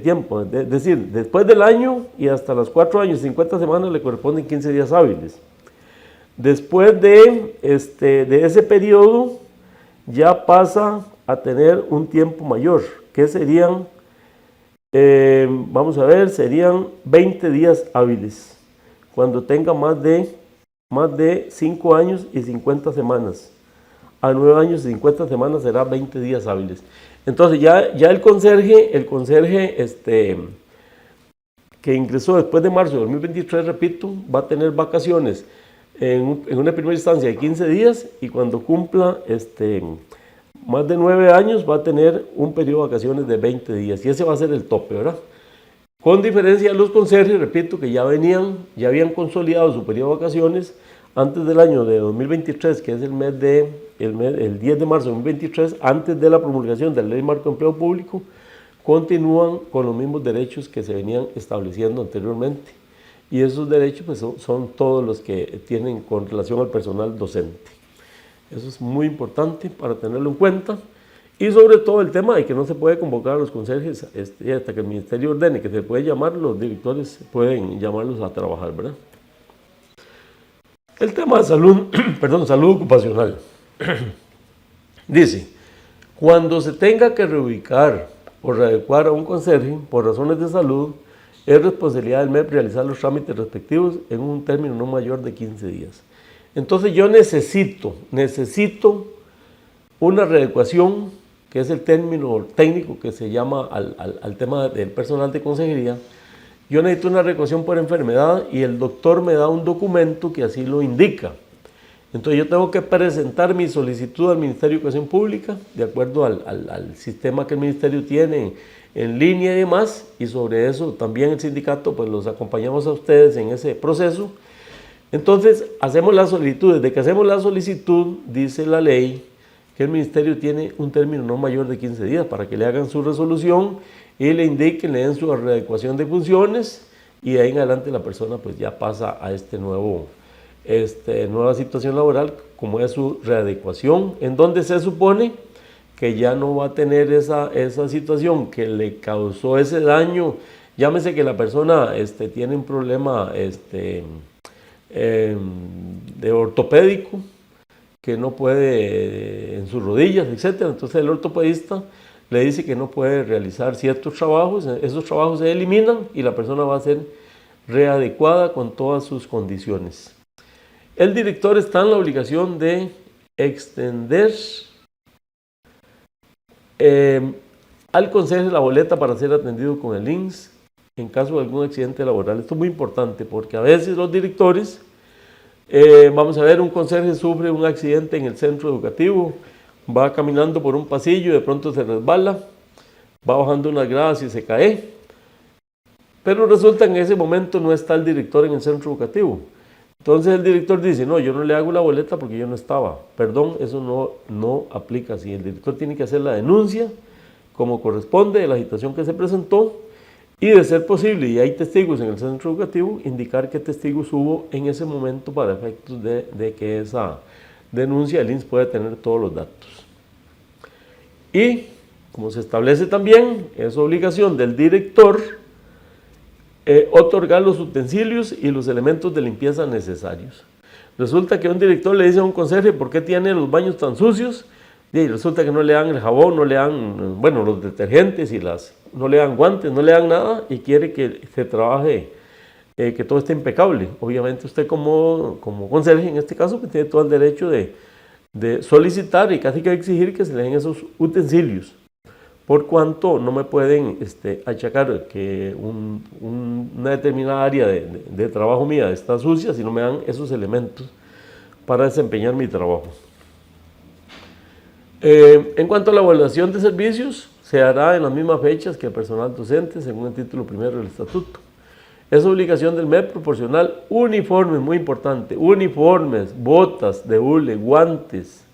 tiempo. Es decir, después del año y hasta los 4 años y 50 semanas le corresponden 15 días hábiles. Después de ese periodo, ya pasa a tener un tiempo mayor, que serían, vamos a ver, serían 20 días hábiles, cuando tenga más de 5 años y 50 semanas. A 9 años y 50 semanas será 20 días hábiles. Entonces ya el conserje que ingresó después de marzo de 2023, repito, va a tener vacaciones en una primera instancia de 15 días, y cuando cumpla más de 9 años va a tener un periodo de vacaciones de 20 días, y ese va a ser el tope, ¿verdad? Con diferencia de los conserjes, repito, que ya habían consolidado su periodo de vacaciones antes del año de 2023, que es el 10 de marzo de 2023, antes de la promulgación de la Ley Marco de Empleo Público, continúan con los mismos derechos que se venían estableciendo anteriormente. Y esos derechos pues, son todos los que tienen con relación al personal docente. Eso es muy importante para tenerlo en cuenta. Y sobre todo el tema de que no se puede convocar a los conserjes hasta que el ministerio ordene que se puede llamar, los directores pueden llamarlos a trabajar, ¿verdad? El tema de salud, salud ocupacional. Dice, cuando se tenga que reubicar o readecuar a un conserje por razones de salud, es responsabilidad del MEP realizar los trámites respectivos en un término no mayor de 15 días. Entonces yo necesito una readecuación, que es el término técnico que se llama al tema del personal de consejería. Yo necesito una readecuación por enfermedad y el doctor me da un documento que así lo indica. Entonces yo tengo que presentar mi solicitud al Ministerio de Educación Pública, de acuerdo al sistema que el Ministerio tiene en línea y demás, y sobre eso también el sindicato pues los acompañamos a ustedes en ese proceso. Entonces hacemos la solicitud. Desde que hacemos la solicitud, dice la ley que el Ministerio tiene un término no mayor de 15 días para que le hagan su resolución y le indiquen, le den su readecuación de funciones, y de ahí en adelante la persona pues ya pasa a nueva situación laboral, como es su readecuación, en donde se supone que ya no va a tener esa situación que le causó ese daño. Llámese que la persona tiene un problema de ortopédico, que no puede en sus rodillas, etc. Entonces el ortopedista le dice que no puede realizar ciertos trabajos, esos trabajos se eliminan y la persona va a ser readecuada con todas sus condiciones. El director está en la obligación de extender al conserje la boleta para ser atendido con el INSS en caso de algún accidente laboral. Esto es muy importante porque a veces los directores, vamos a ver, un conserje sufre un accidente en el centro educativo, va caminando por un pasillo y de pronto se resbala, va bajando unas gradas y se cae, pero resulta que en ese momento no está el director en el centro educativo. Entonces el director dice, no, yo no le hago la boleta porque yo no estaba. Perdón, eso no aplica así. El director tiene que hacer la denuncia como corresponde de la agitación que se presentó, y de ser posible, y hay testigos en el centro educativo, indicar qué testigos hubo en ese momento para efectos de que esa denuncia el INSS puede tener todos los datos. Y como se establece también, es obligación del director otorgar los utensilios y los elementos de limpieza necesarios. Resulta que un director le dice a un conserje, ¿por qué tiene los baños tan sucios? Y resulta que no le dan el jabón, no le dan, bueno, los detergentes y no le dan guantes, no le dan nada y quiere que se trabaje, que todo esté impecable. Obviamente usted como conserje, en este caso, pues tiene todo el derecho de solicitar y casi que exigir que se le den esos utensilios. Por cuanto no me pueden achacar que una determinada área de trabajo mía está sucia si no me dan esos elementos para desempeñar mi trabajo. En cuanto a la evaluación de servicios, se hará en las mismas fechas que el personal docente, según el título primero del estatuto. Es obligación del MEP proporcionar uniformes, muy importante, uniformes, botas de hule, guantes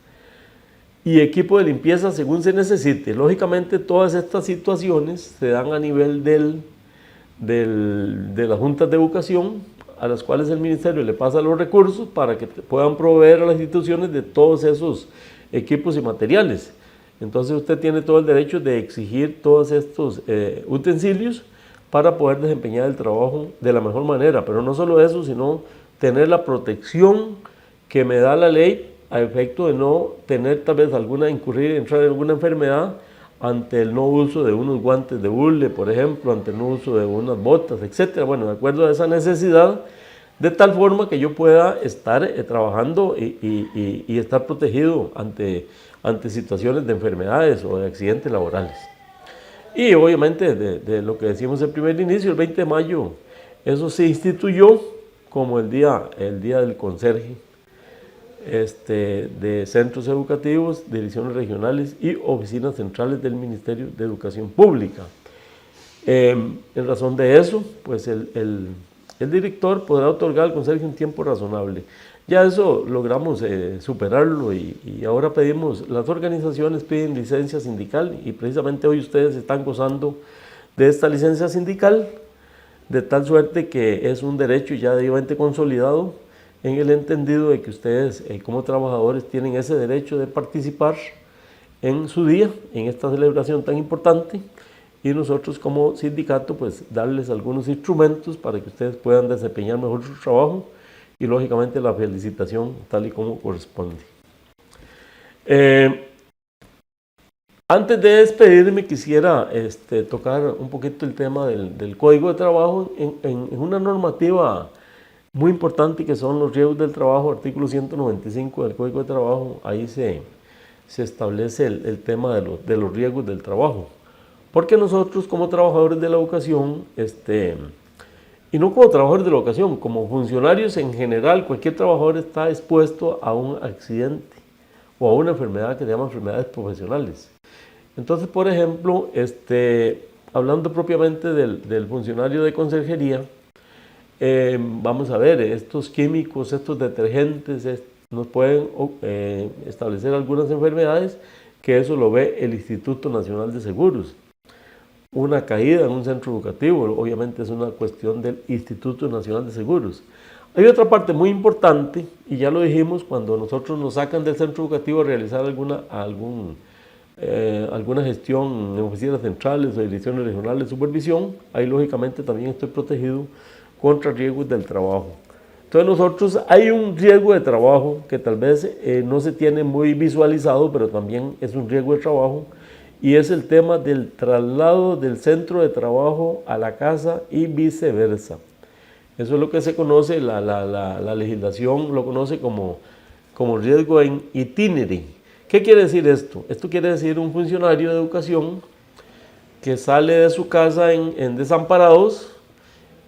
y equipo de limpieza según se necesite. Lógicamente todas estas situaciones se dan a nivel de las juntas de educación, a las cuales el ministerio le pasa los recursos para que puedan proveer a las instituciones de todos esos equipos y materiales. Entonces usted tiene todo el derecho de exigir todos estos utensilios para poder desempeñar el trabajo de la mejor manera, pero no solo eso, sino tener la protección que me da la ley a efecto de no tener tal vez entrar en alguna enfermedad ante el no uso de unos guantes de hule, por ejemplo, ante el no uso de unas botas, etc. Bueno, de acuerdo a esa necesidad, de tal forma que yo pueda estar trabajando y estar protegido ante situaciones de enfermedades o de accidentes laborales. Y obviamente de lo que decimos en primer inicio, el 20 de mayo, eso se instituyó como el día del conserje de centros educativos, direcciones regionales y oficinas centrales del Ministerio de Educación Pública. En razón de eso, pues el director podrá otorgar al conserje un tiempo razonable. Ya eso logramos superarlo y ahora las organizaciones piden licencia sindical y precisamente hoy ustedes están gozando de esta licencia sindical, de tal suerte que es un derecho ya debidamente consolidado en el entendido de que ustedes como trabajadores tienen ese derecho de participar en su día, en esta celebración tan importante, y nosotros como sindicato pues darles algunos instrumentos para que ustedes puedan desempeñar mejor su trabajo y lógicamente la felicitación tal y como corresponde. Antes de despedirme quisiera tocar un poquito el tema del Código de Trabajo en una normativa muy importante que son los riesgos del trabajo, artículo 195 del Código de Trabajo. Ahí se establece el tema de los riesgos del trabajo, porque nosotros como trabajadores de la educación, y no como trabajadores de la educación, como funcionarios en general, cualquier trabajador está expuesto a un accidente o a una enfermedad que se llama enfermedades profesionales. Entonces, por ejemplo, hablando propiamente del funcionario de conserjería, vamos a ver, estos químicos, estos detergentes, nos pueden establecer algunas enfermedades que eso lo ve el Instituto Nacional de Seguros. Una caída en un centro educativo, obviamente es una cuestión del Instituto Nacional de Seguros. Hay otra parte muy importante, y ya lo dijimos, cuando nosotros nos sacan del centro educativo a realizar alguna gestión en oficinas centrales o direcciones regionales de supervisión, ahí lógicamente también estoy protegido contra riesgos del trabajo. Entonces nosotros hay un riesgo de trabajo que tal vez no se tiene muy visualizado, pero también es un riesgo de trabajo, y es el tema del traslado del centro de trabajo a la casa y viceversa. Eso es lo que se conoce, la legislación lo conoce como riesgo en itinere. ¿Qué quiere decir esto? Esto quiere decir un funcionario de educación que sale de su casa en Desamparados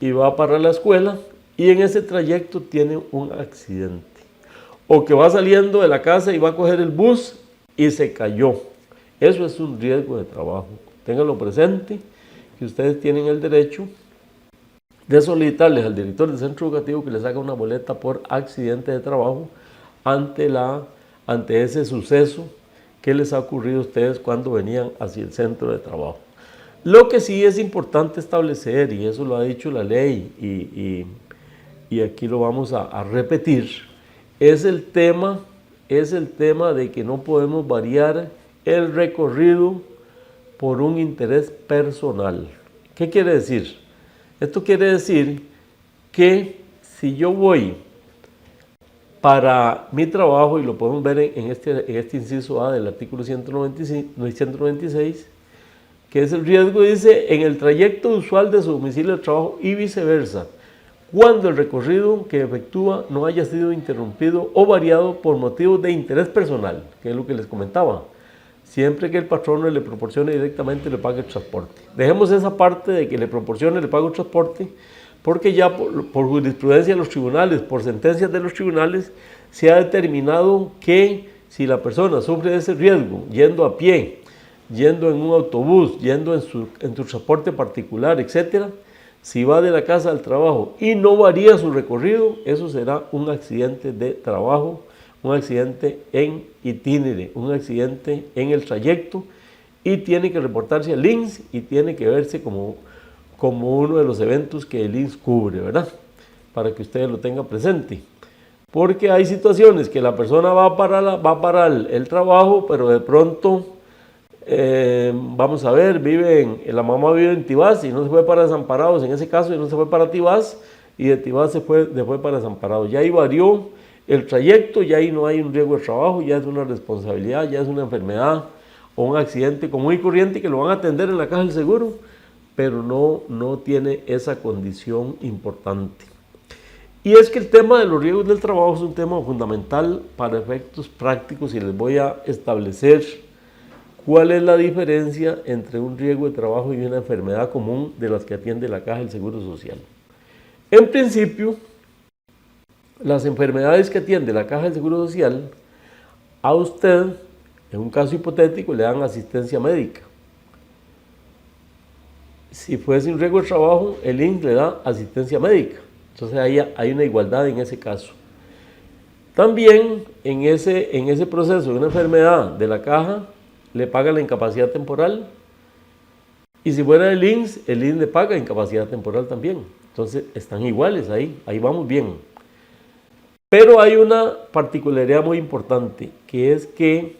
y va para la escuela y en ese trayecto tiene un accidente. O que va saliendo de la casa y va a coger el bus y se cayó. Eso es un riesgo de trabajo. Ténganlo presente, que ustedes tienen el derecho de solicitarles al director del centro educativo que les haga una boleta por accidente de trabajo ante ese suceso que les ha ocurrido a ustedes cuando venían hacia el centro de trabajo. Lo que sí es importante establecer, y eso lo ha dicho la ley, y aquí lo vamos a repetir, es el tema de que no podemos variar el recorrido por un interés personal. ¿Qué quiere decir? Esto quiere decir que si yo voy para mi trabajo, y lo podemos ver en este inciso A del artículo 196, que es el riesgo, dice, en el trayecto usual de su domicilio de trabajo y viceversa, cuando el recorrido que efectúa no haya sido interrumpido o variado por motivos de interés personal, que es lo que les comentaba, siempre que el patrono le proporcione directamente le pague el transporte. Dejemos esa parte de que le proporcione le pague el transporte, porque ya por jurisprudencia de los tribunales, por sentencias de los tribunales, se ha determinado que si la persona sufre de ese riesgo, yendo a pie, yendo en un autobús, yendo en su transporte particular, etc., si va de la casa al trabajo y no varía su recorrido, eso será un accidente de trabajo, un accidente en itinere, un accidente en el trayecto, y tiene que reportarse al INS y tiene que verse como uno de los eventos que el INS cubre, ¿verdad? Para que ustedes lo tengan presente. Porque hay situaciones que la persona va para el trabajo, pero de pronto, vamos a ver, la mamá vive en Tibás y no se fue para Desamparados, en ese caso, y no se fue para Tibás, y de Tibás se fue para Desamparados. Ya ahí varió el trayecto, ya ahí no hay un riesgo de trabajo, ya es una responsabilidad, ya es una enfermedad o un accidente común y corriente que lo van a atender en la caja del seguro, pero no tiene esa condición importante. Y es que el tema de los riesgos del trabajo es un tema fundamental para efectos prácticos, y les voy a establecer cuál es la diferencia entre un riesgo de trabajo y una enfermedad común de las que atiende la Caja del Seguro Social. En principio, las enfermedades que atiende la Caja del Seguro Social, a usted, en un caso hipotético, le dan asistencia médica. Si fuese un riesgo de trabajo, el INS le da asistencia médica. Entonces hay una igualdad en ese caso. También en ese proceso de una enfermedad de la caja, le paga la incapacidad temporal. Y si fuera el INS le paga incapacidad temporal también. Entonces están iguales ahí vamos bien. Pero hay una particularidad muy importante, que es que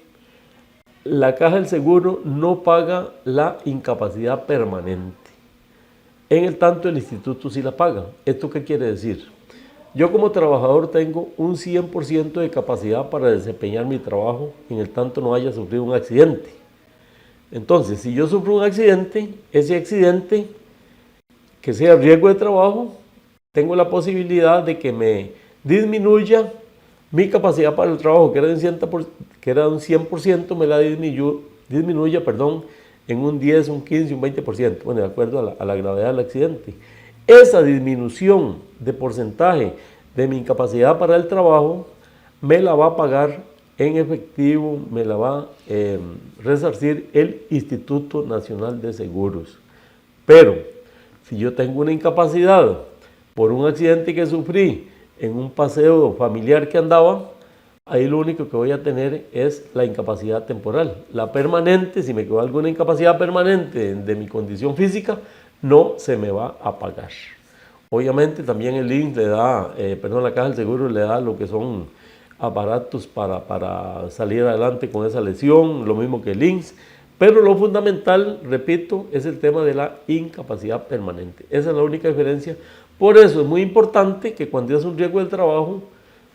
la Caja del Seguro no paga la incapacidad permanente. En el tanto, el instituto sí la paga. ¿Esto qué quiere decir? Yo como trabajador tengo un 100% de capacidad para desempeñar mi trabajo, en el tanto no haya sufrido un accidente. Entonces, si yo sufro un accidente, ese accidente, que sea riesgo de trabajo, tengo la posibilidad de que me disminuya mi capacidad para el trabajo, que era de un 100%, me la disminuya, en un 10, un 15, un 20%, bueno, de acuerdo a la gravedad del accidente. Esa disminución de porcentaje de mi incapacidad para el trabajo me la va a pagar en efectivo, me la va a resarcir el Instituto Nacional de Seguros. Pero si yo tengo una incapacidad por un accidente que sufrí en un paseo familiar que andaba, ahí lo único que voy a tener es la incapacidad temporal. La permanente, si me quedó alguna incapacidad permanente de mi condición física, no se me va a pagar. Obviamente también el INS le da, la Caja del Seguro le da lo que son aparatos para salir adelante con esa lesión, lo mismo que el INS, pero lo fundamental, repito, es el tema de la incapacidad permanente. Esa es la única diferencia. Por eso es muy importante que cuando es un riesgo del trabajo,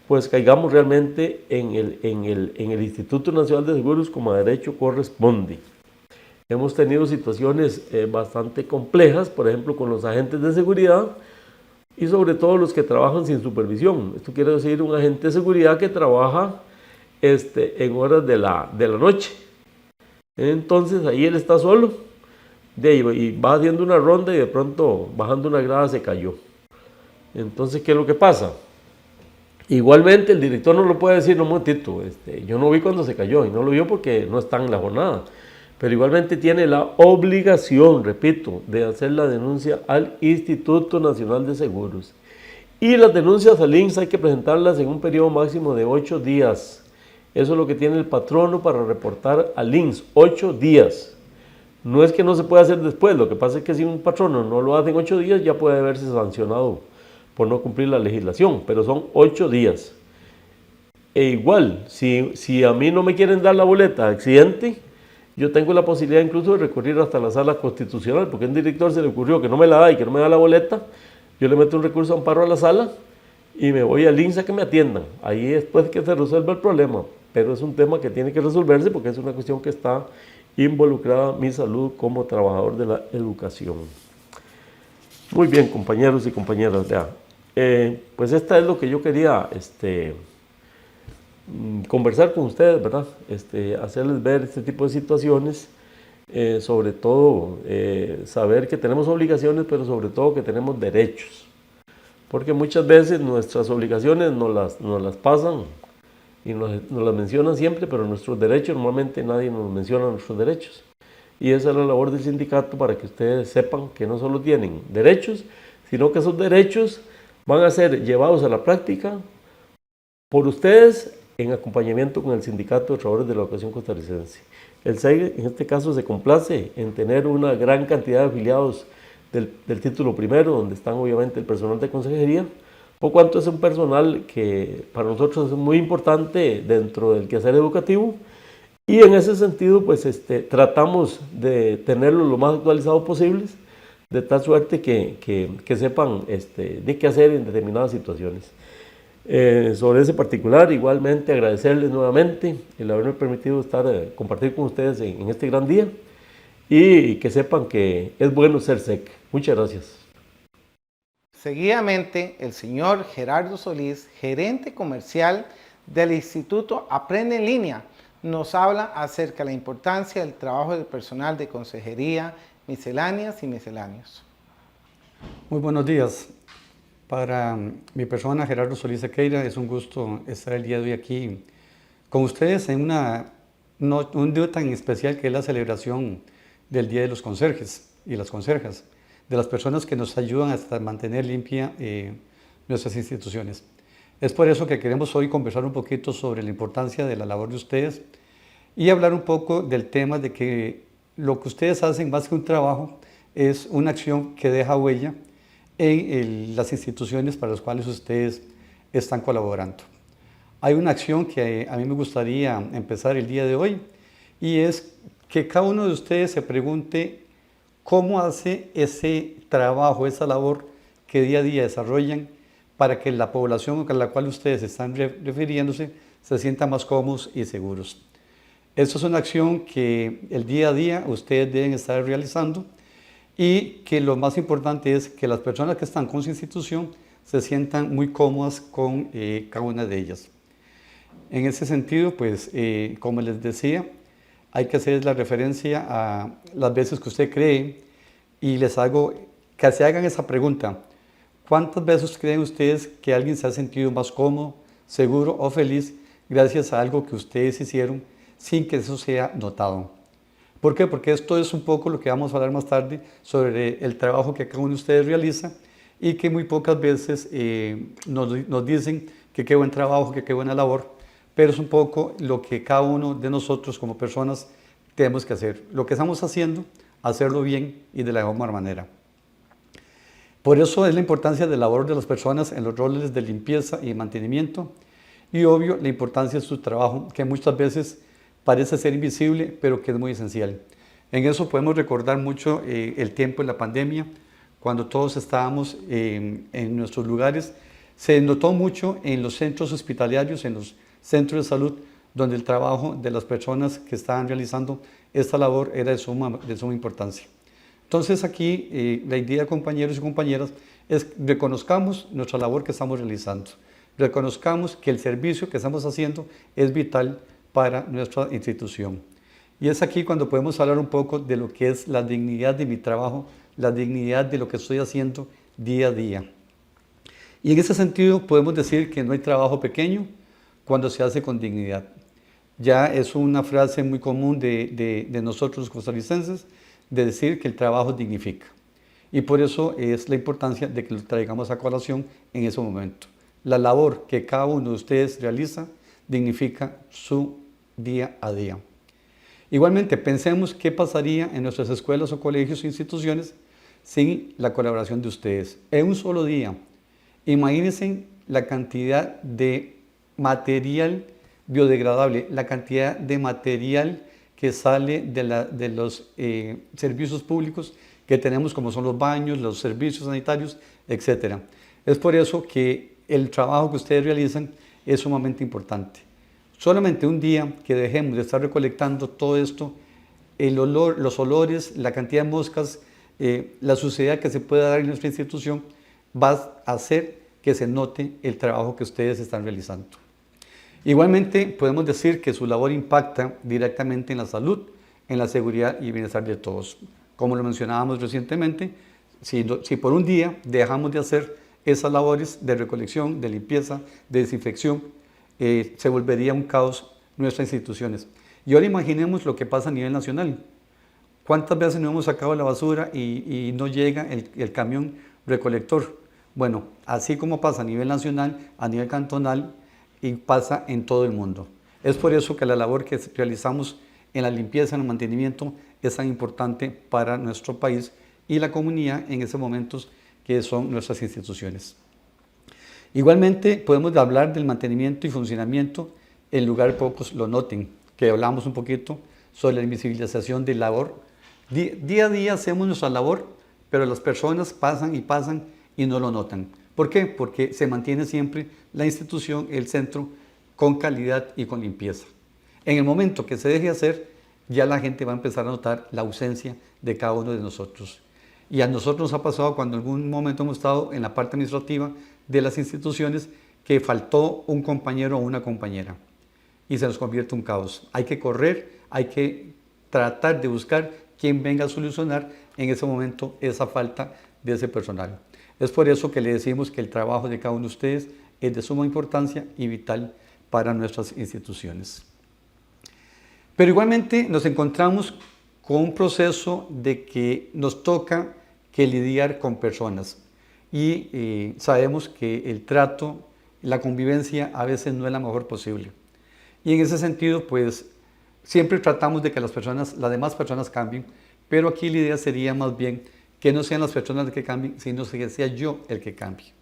pues caigamos realmente en el Instituto Nacional de Seguros como a derecho corresponde. Hemos tenido situaciones bastante complejas, por ejemplo, con los agentes de seguridad y sobre todo los que trabajan sin supervisión. Esto quiere decir un agente de seguridad que trabaja en horas de la noche. Entonces ahí él está solo y va haciendo una ronda y de pronto bajando una grada se cayó. Entonces, ¿qué es lo que pasa? Igualmente el director no lo puede decir, no, un momentito, yo no vi cuando se cayó, y no lo vio porque no está en la jornada, pero igualmente tiene la obligación, repito, de hacer la denuncia al Instituto Nacional de Seguros. Y las denuncias al INS hay que presentarlas en un periodo máximo de 8 días. Eso es lo que tiene el patrono para reportar al INS, 8 días. No es que no se pueda hacer después, lo que pasa es que si un patrono no lo hace en 8 días, ya puede verse sancionado por no cumplir la legislación, pero son 8 días. E igual, si a mí no me quieren dar la boleta de accidente, yo tengo la posibilidad incluso de recurrir hasta la sala constitucional, porque a un director se le ocurrió que no me la da y que no me da la boleta, yo le meto un recurso de amparo a la sala y me voy al INSS a que me atiendan. Ahí después que se resuelva el problema, pero es un tema que tiene que resolverse porque es una cuestión que está involucrada mi salud como trabajador de la educación. Muy bien, compañeros y compañeras, ya. Pues esta es lo que yo quería conversar con ustedes, ¿verdad? Hacerles ver este tipo de situaciones, sobre todo saber que tenemos obligaciones, pero sobre todo que tenemos derechos. Porque muchas veces nuestras obligaciones nos las pasan y nos las mencionan siempre, pero nuestros derechos, normalmente nadie nos menciona nuestros derechos. Y esa es la labor del sindicato para que ustedes sepan que no solo tienen derechos, sino que esos derechos van a ser llevados a la práctica por ustedes en acompañamiento con el Sindicato de Trabajadores de la Educación Costarricense. El SEIG en este caso se complace en tener una gran cantidad de afiliados del título primero, donde están obviamente el personal de consejería, por cuanto es un personal que para nosotros es muy importante dentro del quehacer educativo, y en ese sentido pues tratamos de tenerlo lo más actualizado posible, de tal suerte que sepan de qué hacer en determinadas situaciones. Sobre ese particular, igualmente agradecerles nuevamente el haberme permitido compartir con ustedes en este gran día, y que sepan que es bueno ser SEC. Muchas gracias. Seguidamente, el señor Gerardo Solís, gerente comercial del Instituto Aprende en Línea, nos habla acerca de la importancia del trabajo del personal de consejería, misceláneas y misceláneos. Muy buenos días. Para mi persona, Gerardo Solís Sequeira, es un gusto estar el día de hoy aquí con ustedes en un día tan especial que es la celebración del Día de los Conserjes y las Conserjas, de las personas que nos ayudan hasta mantener limpia nuestras instituciones. Es por eso que queremos hoy conversar un poquito sobre la importancia de la labor de ustedes y hablar un poco del tema de que lo que ustedes hacen, más que un trabajo, es una acción que deja huella en las instituciones para las cuales ustedes están colaborando. Hay una acción que a mí me gustaría empezar el día de hoy, y es que cada uno de ustedes se pregunte cómo hace ese trabajo, esa labor que día a día desarrollan para que la población a la cual ustedes están refiriéndose se sienta más cómodos y seguros. Esto es una acción que el día a día ustedes deben estar realizando, y que lo más importante es que las personas que están con su institución se sientan muy cómodas con cada una de ellas. En ese sentido, pues, como les decía, hay que hacer la referencia a las veces que usted cree, y les hago que se hagan esa pregunta: ¿cuántas veces creen ustedes que alguien se ha sentido más cómodo, seguro o feliz gracias a algo que ustedes hicieron sin que eso sea notado? ¿Por qué? Porque esto es un poco lo que vamos a hablar más tarde sobre el trabajo que cada uno de ustedes realiza, y que muy pocas veces nos dicen que qué buen trabajo, que qué buena labor, pero es un poco lo que cada uno de nosotros como personas tenemos que hacer. Lo que estamos haciendo, hacerlo bien y de la mejor manera. Por eso es la importancia de la labor de las personas en los roles de limpieza y mantenimiento, y obvio la importancia de su trabajo, que muchas veces parece ser invisible, pero que es muy esencial. En eso podemos recordar mucho el tiempo de la pandemia, cuando todos estábamos en nuestros lugares. Se notó mucho en los centros hospitalarios, en los centros de salud, donde el trabajo de las personas que estaban realizando esta labor era de suma importancia. Entonces aquí la idea, compañeros y compañeras, es reconozcamos nuestra labor que estamos realizando, reconozcamos que el servicio que estamos haciendo es vital para nuestra institución. Y es aquí cuando podemos hablar un poco de lo que es la dignidad de mi trabajo, la dignidad de lo que estoy haciendo día a día. Y en ese sentido podemos decir que no hay trabajo pequeño cuando se hace con dignidad. Ya es una frase muy común de nosotros los costarricenses, de decir que el trabajo dignifica. Y por eso es la importancia de que lo traigamos a colación en ese momento. La labor que cada uno de ustedes realiza dignifica su día a día. Igualmente, pensemos qué pasaría en nuestras escuelas o colegios e instituciones sin la colaboración de ustedes. En un solo día, imagínense la cantidad de material biodegradable, la cantidad de material que sale de los servicios públicos que tenemos, como son los baños, los servicios sanitarios, etc. Es por eso que el trabajo que ustedes realizan es sumamente importante. Solamente un día que dejemos de estar recolectando todo esto, el olor, los olores, la cantidad de moscas, la suciedad que se pueda dar en nuestra institución, va a hacer que se note el trabajo que ustedes están realizando. Igualmente, podemos decir que su labor impacta directamente en la salud, en la seguridad y bienestar de todos. Como lo mencionábamos recientemente, si por un día dejamos de hacer esas labores de recolección, de limpieza, de desinfección, se volvería un caos nuestras instituciones. Y ahora imaginemos lo que pasa a nivel nacional. ¿Cuántas veces no hemos sacado la basura y no llega el camión recolector? Bueno, así como pasa a nivel nacional, a nivel cantonal y pasa en todo el mundo. Es por eso que la labor que realizamos en la limpieza, en el mantenimiento, es tan importante para nuestro país y la comunidad en esos momentos que son nuestras instituciones. Igualmente, podemos hablar del mantenimiento y funcionamiento en lugar pocos lo noten, que hablamos un poquito sobre la invisibilización de labor. Día a día hacemos nuestra labor, pero las personas pasan y no lo notan. ¿Por qué? Porque se mantiene siempre la institución, el centro, con calidad y con limpieza. En el momento que se deje hacer, ya la gente va a empezar a notar la ausencia de cada uno de nosotros. Y a nosotros nos ha pasado cuando en algún momento hemos estado en la parte administrativa de las instituciones que faltó un compañero o una compañera y se nos convierte en un caos. Hay que correr, hay que tratar de buscar quien venga a solucionar en ese momento esa falta de ese personal. Es por eso que le decimos que el trabajo de cada uno de ustedes es de suma importancia y vital para nuestras instituciones. Pero igualmente nos encontramos con un proceso de que nos toca que lidiar con personas y sabemos que el trato, la convivencia a veces no es la mejor posible. Y en ese sentido, pues siempre tratamos de que las demás personas cambien, pero aquí la idea sería más bien que no sean las personas las que cambien, sino que sea yo el que cambie.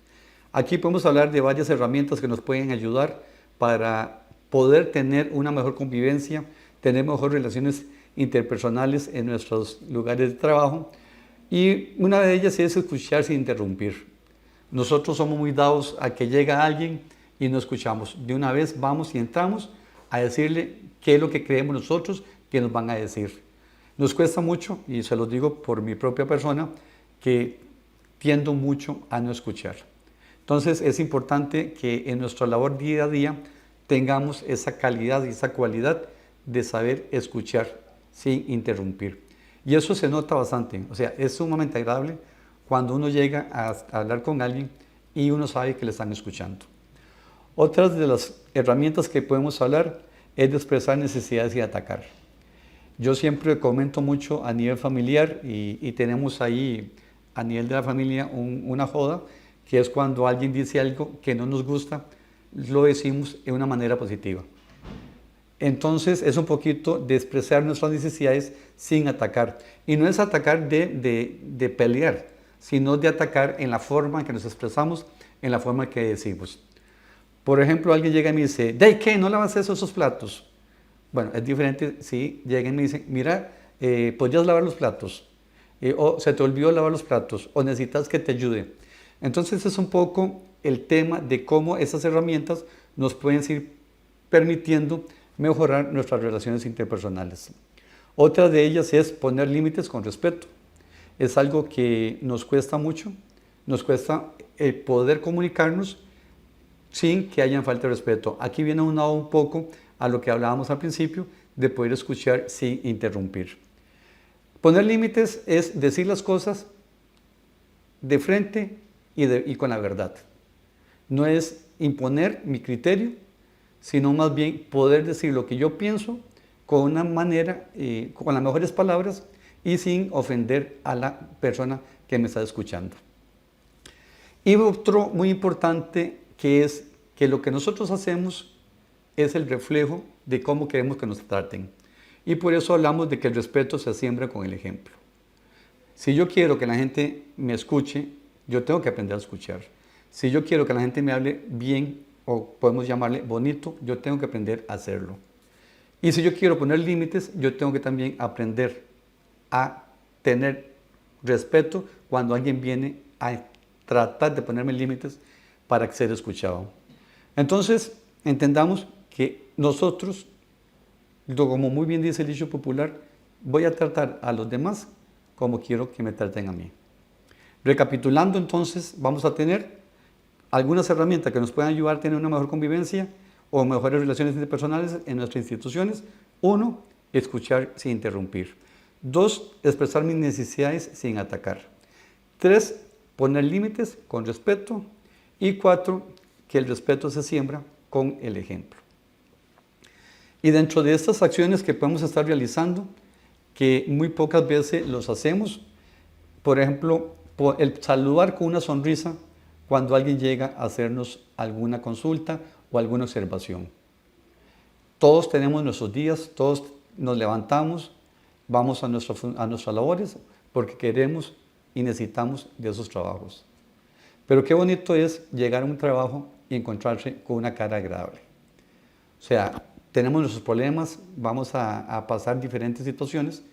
Aquí podemos hablar de varias herramientas que nos pueden ayudar para poder tener una mejor convivencia, tener mejores relaciones interpersonales en nuestros lugares de trabajo. Y una de ellas es escuchar sin interrumpir. Nosotros somos muy dados a que llega alguien y no escuchamos. De una vez vamos y entramos a decirle qué es lo que creemos nosotros que nos van a decir. Nos cuesta mucho, y se lo digo por mi propia persona, que tiendo mucho a no escuchar. Entonces es importante que en nuestra labor día a día tengamos esa calidad y esa cualidad de saber escuchar sin interrumpir. Y eso se nota bastante, o sea, es sumamente agradable cuando uno llega a hablar con alguien y uno sabe que le están escuchando. Otras de las herramientas que podemos hablar es de expresar necesidades y atacar. Yo siempre comento mucho a nivel familiar y tenemos ahí a nivel de la familia una joda, que es cuando alguien dice algo que no nos gusta, lo decimos de una manera positiva. Entonces es un poquito de expresar nuestras necesidades sin atacar. Y no es atacar de pelear, sino de atacar en la forma en que nos expresamos, en la forma que decimos. Por ejemplo, alguien llega y me dice, ¿de qué? ¿No lavas esos platos? Bueno, es diferente si llegan y me dicen, mira, ¿podrías lavar los platos? O se te olvidó lavar los platos, o necesitas que te ayude. Entonces es un poco el tema de cómo esas herramientas nos pueden ir permitiendo mejorar nuestras relaciones interpersonales. Otra de ellas es poner límites con respeto. Es algo que nos cuesta mucho, nos cuesta el poder comunicarnos sin que haya falta de respeto. Aquí viene unado un poco a lo que hablábamos al principio, de poder escuchar sin interrumpir. Poner límites es decir las cosas de frente y con la verdad. No es imponer mi criterio, sino más bien poder decir lo que yo pienso con una manera, con las mejores palabras y sin ofender a la persona que me está escuchando. Y otro muy importante que es que lo que nosotros hacemos es el reflejo de cómo queremos que nos traten. Y por eso hablamos de que el respeto se siembra con el ejemplo. Si yo quiero que la gente me escuche, yo tengo que aprender a escuchar. Si yo quiero que la gente me hable bien, o podemos llamarle bonito, yo tengo que aprender a hacerlo. Y si yo quiero poner límites, yo tengo que también aprender a tener respeto cuando alguien viene a tratar de ponerme límites para ser escuchado. Entonces, entendamos que nosotros, como muy bien dice el dicho popular, voy a tratar a los demás como quiero que me traten a mí. Recapitulando entonces, vamos a tener algunas herramientas que nos puedan ayudar a tener una mejor convivencia o mejores relaciones interpersonales en nuestras instituciones. 1, escuchar sin interrumpir. 2, expresar mis necesidades sin atacar. 3, poner límites con respeto. Y 4, que el respeto se siembra con el ejemplo. Y dentro de estas acciones que podemos estar realizando, que muy pocas veces los hacemos, por ejemplo, el saludar con una sonrisa cuando alguien llega a hacernos alguna consulta o alguna observación. Todos tenemos nuestros días, todos nos levantamos, vamos a nuestras labores porque queremos y necesitamos de esos trabajos. Pero qué bonito es llegar a un trabajo y encontrarse con una cara agradable. O sea, tenemos nuestros problemas, vamos a pasar diferentes situaciones,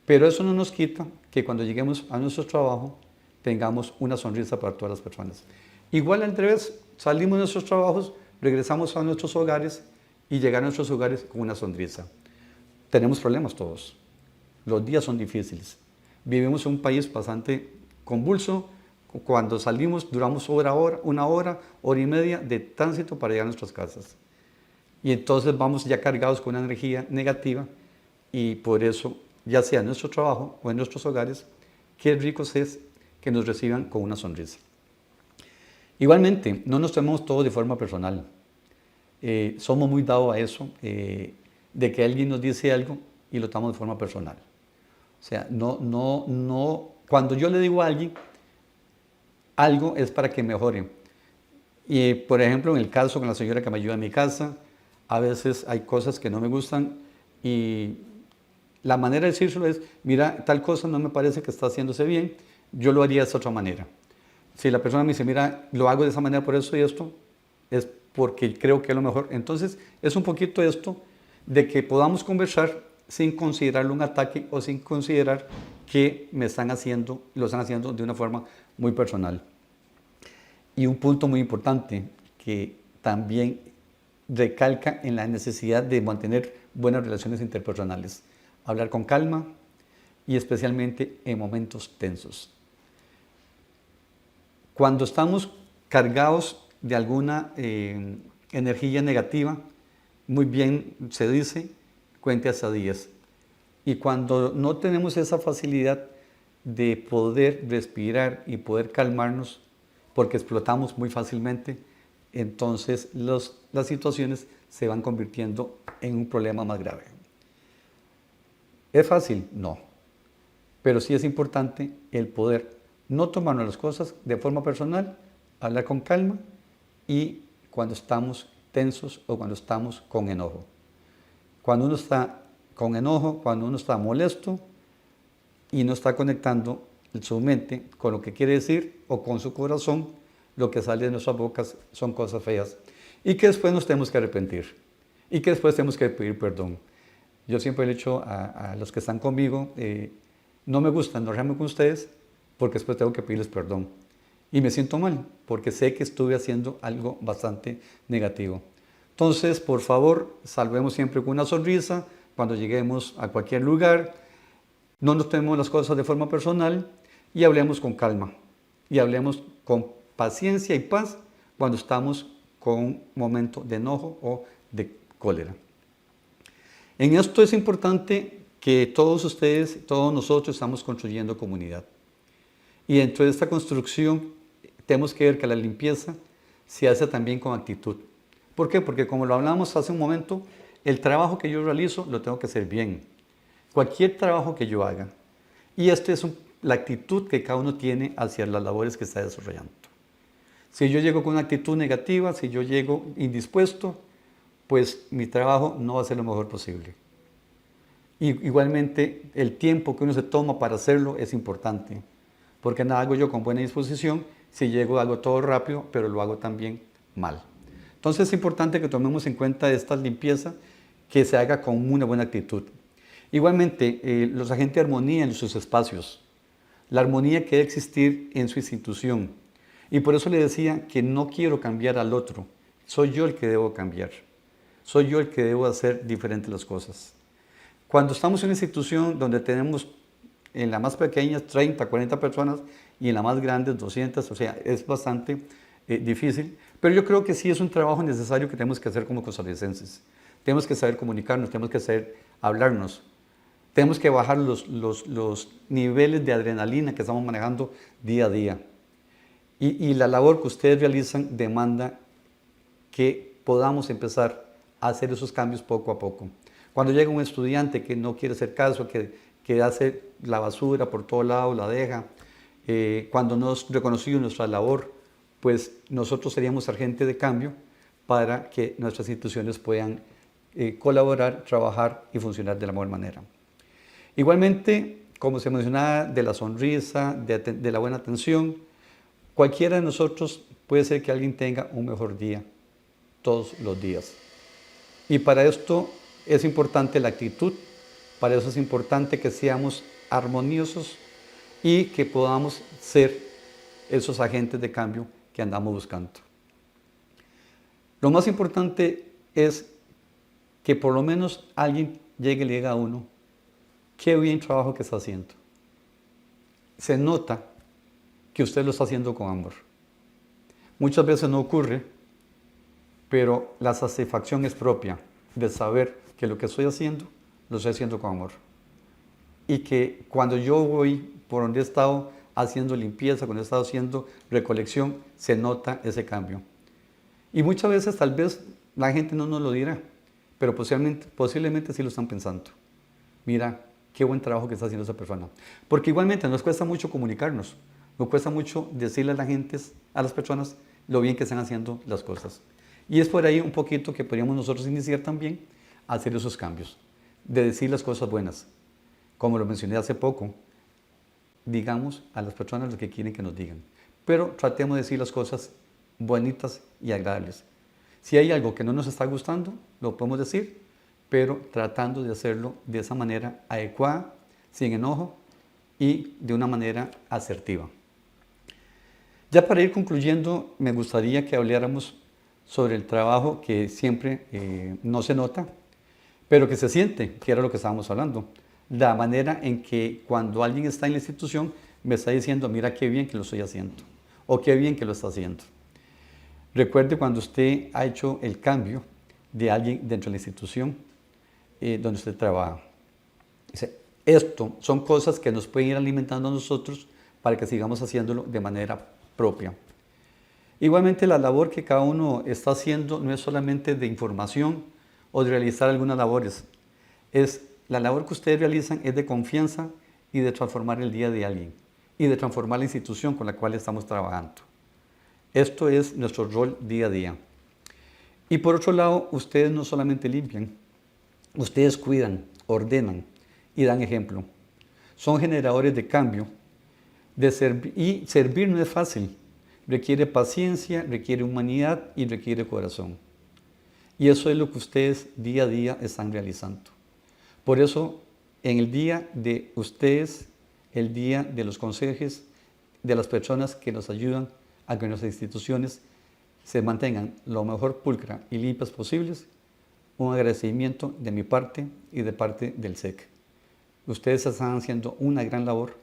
pero eso no nos quita que cuando lleguemos a nuestro trabajo tengamos una sonrisa para todas las personas. Igual al revés, salimos de nuestros trabajos, regresamos a nuestros hogares y llegar a nuestros hogares con una sonrisa. Tenemos problemas todos. Los días son difíciles. Vivimos en un país bastante convulso. Cuando salimos duramos una hora y media de tránsito para llegar a nuestras casas. Y entonces vamos ya cargados con una energía negativa y por eso, ya sea en nuestro trabajo o en nuestros hogares, qué rico es que nos reciban con una sonrisa. Igualmente, no nos tomemos todo de forma personal. Somos muy dados a eso, de que alguien nos dice algo y lo tomamos de forma personal. O sea, cuando yo le digo a alguien algo es para que mejore. Y por ejemplo, en el caso con la señora que me ayuda en mi casa, a veces hay cosas que no me gustan y la manera de decírselo es, mira, tal cosa no me parece que está haciéndose bien, yo lo haría de esa otra manera. Si la persona me dice, mira, lo hago de esa manera por eso y esto, es porque creo que es lo mejor. Entonces, es un poquito esto de que podamos conversar sin considerarlo un ataque o sin considerar que lo están haciendo de una forma muy personal. Y un punto muy importante que también recalca en la necesidad de mantener buenas relaciones interpersonales. Hablar con calma y especialmente en momentos tensos. Cuando estamos cargados de alguna energía negativa, muy bien se dice, cuente hasta 10. Y cuando no tenemos esa facilidad de poder respirar y poder calmarnos, porque explotamos muy fácilmente, entonces las situaciones se van convirtiendo en un problema más grave. ¿Es fácil? No. Pero sí es importante el poder no tomarnos las cosas de forma personal, hablar con calma y cuando estamos tensos o cuando estamos con enojo. Cuando uno está con enojo, cuando uno está molesto y no está conectando su mente con lo que quiere decir o con su corazón, lo que sale de nuestras bocas son cosas feas y que después nos tenemos que arrepentir y que después tenemos que pedir perdón. Yo siempre le he dicho a los que están conmigo, no me gusta enojarme con ustedes porque después tengo que pedirles perdón. Y me siento mal porque sé que estuve haciendo algo bastante negativo. Entonces, por favor, salvemos siempre con una sonrisa cuando lleguemos a cualquier lugar. No nos tomemos las cosas de forma personal y hablemos con calma. Y hablemos con paciencia y paz cuando estamos con un momento de enojo o de cólera. En esto es importante que todos ustedes, todos nosotros estamos construyendo comunidad. Y dentro de esta construcción tenemos que ver que la limpieza se hace también con actitud. ¿Por qué? Porque como lo hablamos hace un momento, el trabajo que yo realizo lo tengo que hacer bien. Cualquier trabajo que yo haga. Y esta es la actitud que cada uno tiene hacia las labores que está desarrollando. Si yo llego con una actitud negativa, si yo llego indispuesto, pues mi trabajo no va a ser lo mejor posible. Y igualmente el tiempo que uno se toma para hacerlo es importante. Porque nada hago yo con buena disposición, si llego hago todo rápido, pero lo hago también mal. Entonces es importante que tomemos en cuenta esta limpieza que se haga con una buena actitud. Igualmente, los agentes de armonía en sus espacios. La armonía que debe existir en su institución. Y por eso le decía que no quiero cambiar al otro. Soy yo el que debo cambiar. Soy yo el que debo hacer diferentes las cosas. Cuando estamos en una institución donde tenemos en la más pequeña 30, 40 personas y en la más grande 200, o sea, es bastante difícil. Pero yo creo que sí es un trabajo necesario que tenemos que hacer como costarricenses. Tenemos que saber comunicarnos, tenemos que saber hablarnos. Tenemos que bajar los niveles de adrenalina que estamos manejando día a día. Y la labor que ustedes realizan demanda que podamos empezar a hacer esos cambios poco a poco. Cuando llega un estudiante que no quiere hacer caso, que hace la basura por todo lado, la deja, cuando no es reconocido nuestra labor, pues nosotros seríamos agentes de cambio para que nuestras instituciones puedan colaborar, trabajar y funcionar de la mejor manera. Igualmente, como se mencionaba, de la sonrisa, de la buena atención, cualquiera de nosotros puede ser que alguien tenga un mejor día todos los días. Y para esto es importante la actitud, para eso es importante que seamos armoniosos y que podamos ser esos agentes de cambio que andamos buscando. Lo más importante es que por lo menos alguien llegue y le diga a uno, qué bien trabajo que está haciendo. Se nota que usted lo está haciendo con amor. Muchas veces no ocurre, pero la satisfacción es propia de saber que lo que estoy haciendo, lo estoy haciendo con amor. Y que cuando yo voy por donde he estado haciendo limpieza, cuando he estado haciendo recolección, se nota ese cambio. Y muchas veces tal vez la gente no nos lo dirá, pero posiblemente sí lo están pensando. Mira, qué buen trabajo que está haciendo esa persona. Porque igualmente nos cuesta mucho comunicarnos, nos cuesta mucho decirle a la gente, a las personas, lo bien que están haciendo las cosas. Y es por ahí un poquito que podríamos nosotros iniciar también a hacer esos cambios, de decir las cosas buenas. Como lo mencioné hace poco, digamos a las personas lo que quieren que nos digan, pero tratemos de decir las cosas bonitas y agradables. Si hay algo que no nos está gustando, lo podemos decir, pero tratando de hacerlo de esa manera adecuada, sin enojo y de una manera asertiva. Ya para ir concluyendo, me gustaría que habláramos sobre el trabajo que siempre no se nota, pero que se siente, que era lo que estábamos hablando. La manera en que cuando alguien está en la institución me está diciendo, mira qué bien que lo estoy haciendo, o qué bien que lo está haciendo. Recuerde cuando usted ha hecho el cambio de alguien dentro de la institución donde usted trabaja. Esto son cosas que nos pueden ir alimentando a nosotros para que sigamos haciéndolo de manera propia. Igualmente la labor que cada uno está haciendo no es solamente de información o de realizar algunas labores. La labor que ustedes realizan es de confianza y de transformar el día de alguien y de transformar la institución con la cual estamos trabajando. Esto es nuestro rol día a día. Y por otro lado, ustedes no solamente limpian, ustedes cuidan, ordenan y dan ejemplo. Son generadores de cambio y servir no es fácil. Requiere paciencia, requiere humanidad y requiere corazón. Y eso es lo que ustedes día a día están realizando. Por eso, en el día de ustedes, el día de los conserjes, de las personas que nos ayudan a que nuestras instituciones se mantengan lo mejor pulcra y limpias posibles, un agradecimiento de mi parte y de parte del SEC. Ustedes están haciendo una gran labor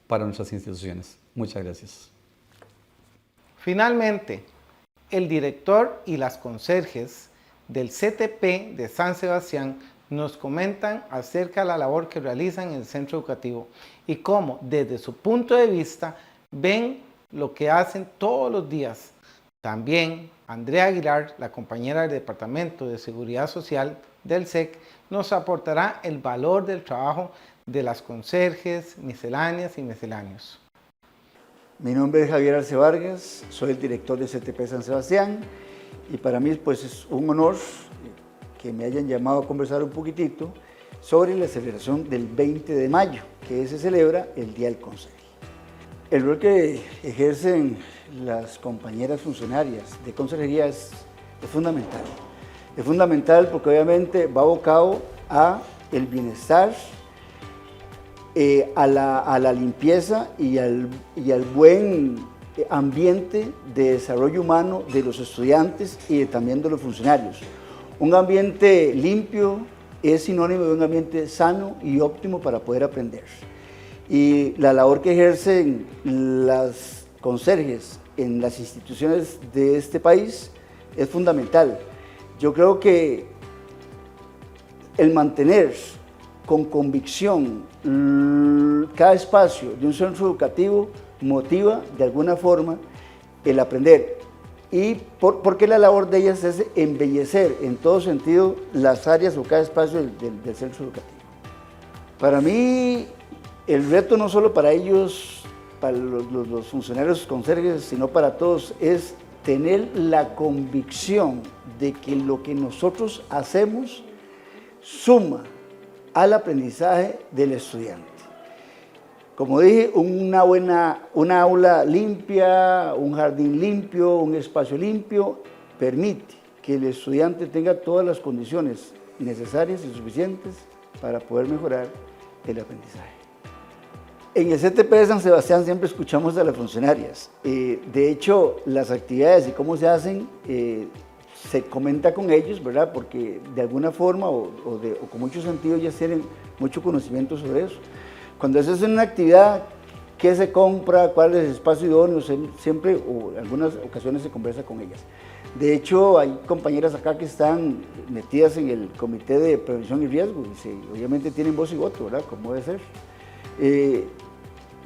para nuestras instituciones. Muchas gracias. Finalmente, el director y las conserjes del CTP de San Sebastián nos comentan acerca de la labor que realizan en el centro educativo y cómo, desde su punto de vista, ven lo que hacen todos los días. También Andrea Aguilar, la compañera del Departamento de Seguridad Social del SEC, nos aportará el valor del trabajo de las conserjes, misceláneas y misceláneos. Mi nombre es Javier Arce Vargas, soy el director de CTP San Sebastián y para mí pues, es un honor que me hayan llamado a conversar un poquitito sobre la celebración del 20 de mayo, que se celebra el Día del Conserje. El rol que ejercen las compañeras funcionarias de conserjería es fundamental. Es fundamental porque obviamente va abocado a el bienestar, a la limpieza y al buen ambiente de desarrollo humano de los estudiantes y también de los funcionarios. Un ambiente limpio es sinónimo de un ambiente sano y óptimo para poder aprender. Y la labor que ejercen las conserjes en las instituciones de este país es fundamental. Yo creo que el mantener con convicción cada espacio de un centro educativo motiva de alguna forma el aprender. Y porque la labor de ellas es embellecer en todo sentido las áreas o cada espacio del centro educativo. Para mí, el reto no solo para ellos, para los funcionarios conserjes, sino para todos, es tener la convicción de que lo que nosotros hacemos suma al aprendizaje del estudiante. Como dije, una aula limpia, un jardín limpio, un espacio limpio, permite que el estudiante tenga todas las condiciones necesarias y suficientes para poder mejorar el aprendizaje. En el CTP de San Sebastián siempre escuchamos a las funcionarias. De hecho, las actividades y cómo se hacen, se comenta con ellos, ¿verdad? Porque de alguna forma o con mucho sentido ellas tienen mucho conocimiento sobre eso. Cuando se hace una actividad, ¿qué se compra? ¿Cuál es el espacio idóneo? Siempre, o en algunas ocasiones, se conversa con ellas. De hecho, hay compañeras acá que están metidas en el Comité de Prevención y Riesgo y obviamente tienen voz y voto, ¿verdad? Como debe ser.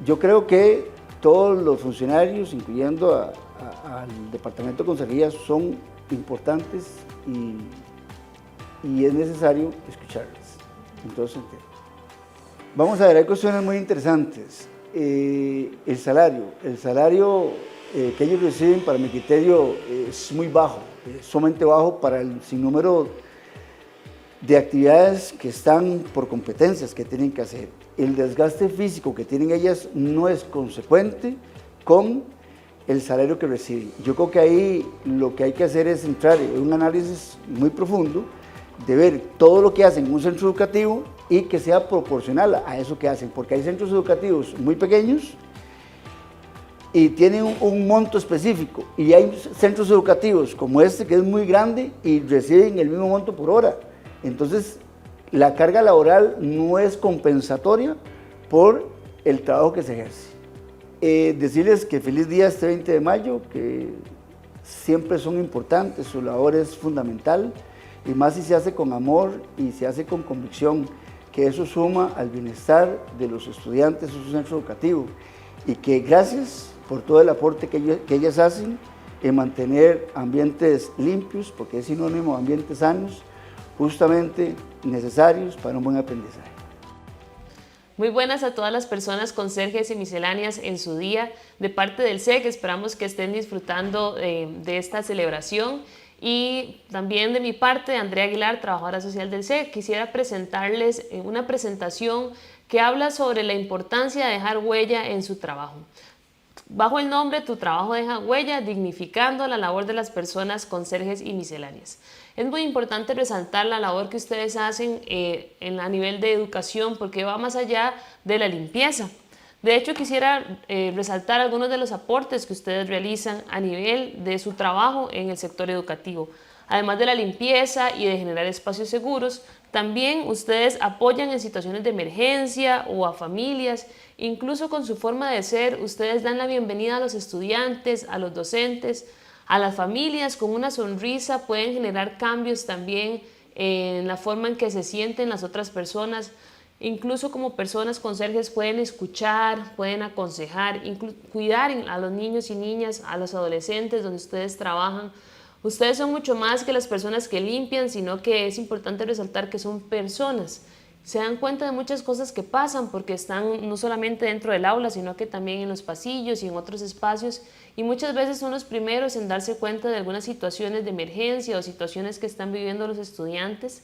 Yo creo que todos los funcionarios, incluyendo al Departamento de Conserjería, son importantes y es necesario escucharles en todo sentido. Vamos a ver, hay cuestiones muy interesantes. El salario que ellos reciben, para mi criterio, es muy bajo, es sumamente bajo para el sinnúmero de actividades que están por competencias que tienen que hacer. El desgaste físico que tienen ellas no es consecuente con el salario que reciben. Yo creo que ahí lo que hay que hacer es entrar en un análisis muy profundo de ver todo lo que hacen en un centro educativo y que sea proporcional a eso que hacen, porque hay centros educativos muy pequeños y tienen un monto específico, y hay centros educativos como este que es muy grande y reciben el mismo monto por hora. Entonces, la carga laboral no es compensatoria por el trabajo que se ejerce. Decirles que feliz día este 20 de mayo, que siempre son importantes, su labor es fundamental, y más si se hace con amor y se hace con convicción, que eso suma al bienestar de los estudiantes de su centro educativo, y que gracias por todo el aporte que ellas hacen en mantener ambientes limpios, porque es sinónimo de ambientes sanos, justamente necesarios para un buen aprendizaje. Muy buenas a todas las personas conserjes y misceláneas en su día. De parte del SEC, esperamos que estén disfrutando de esta celebración. Y también de mi parte, Andrea Aguilar, trabajadora social del SEC, quisiera presentarles una presentación que habla sobre la importancia de dejar huella en su trabajo. Bajo el nombre Tu trabajo deja huella, dignificando la labor de las personas conserjes y misceláneas. Es muy importante resaltar la labor que ustedes hacen a nivel de educación, porque va más allá de la limpieza. De hecho, quisiera resaltar algunos de los aportes que ustedes realizan a nivel de su trabajo en el sector educativo. Además de la limpieza y de generar espacios seguros, también ustedes apoyan en situaciones de emergencia o a familias. Incluso con su forma de ser, ustedes dan la bienvenida a los estudiantes, a los docentes, a las familias. Con una sonrisa pueden generar cambios también en la forma en que se sienten las otras personas. Incluso como personas conserjes pueden escuchar, pueden aconsejar, cuidar a los niños y niñas, a los adolescentes donde ustedes trabajan. Ustedes son mucho más que las personas que limpian, sino que es importante resaltar que son personas. Se dan cuenta de muchas cosas que pasan porque están no solamente dentro del aula, sino que también en los pasillos y en otros espacios, y muchas veces son los primeros en darse cuenta de algunas situaciones de emergencia o situaciones que están viviendo los estudiantes.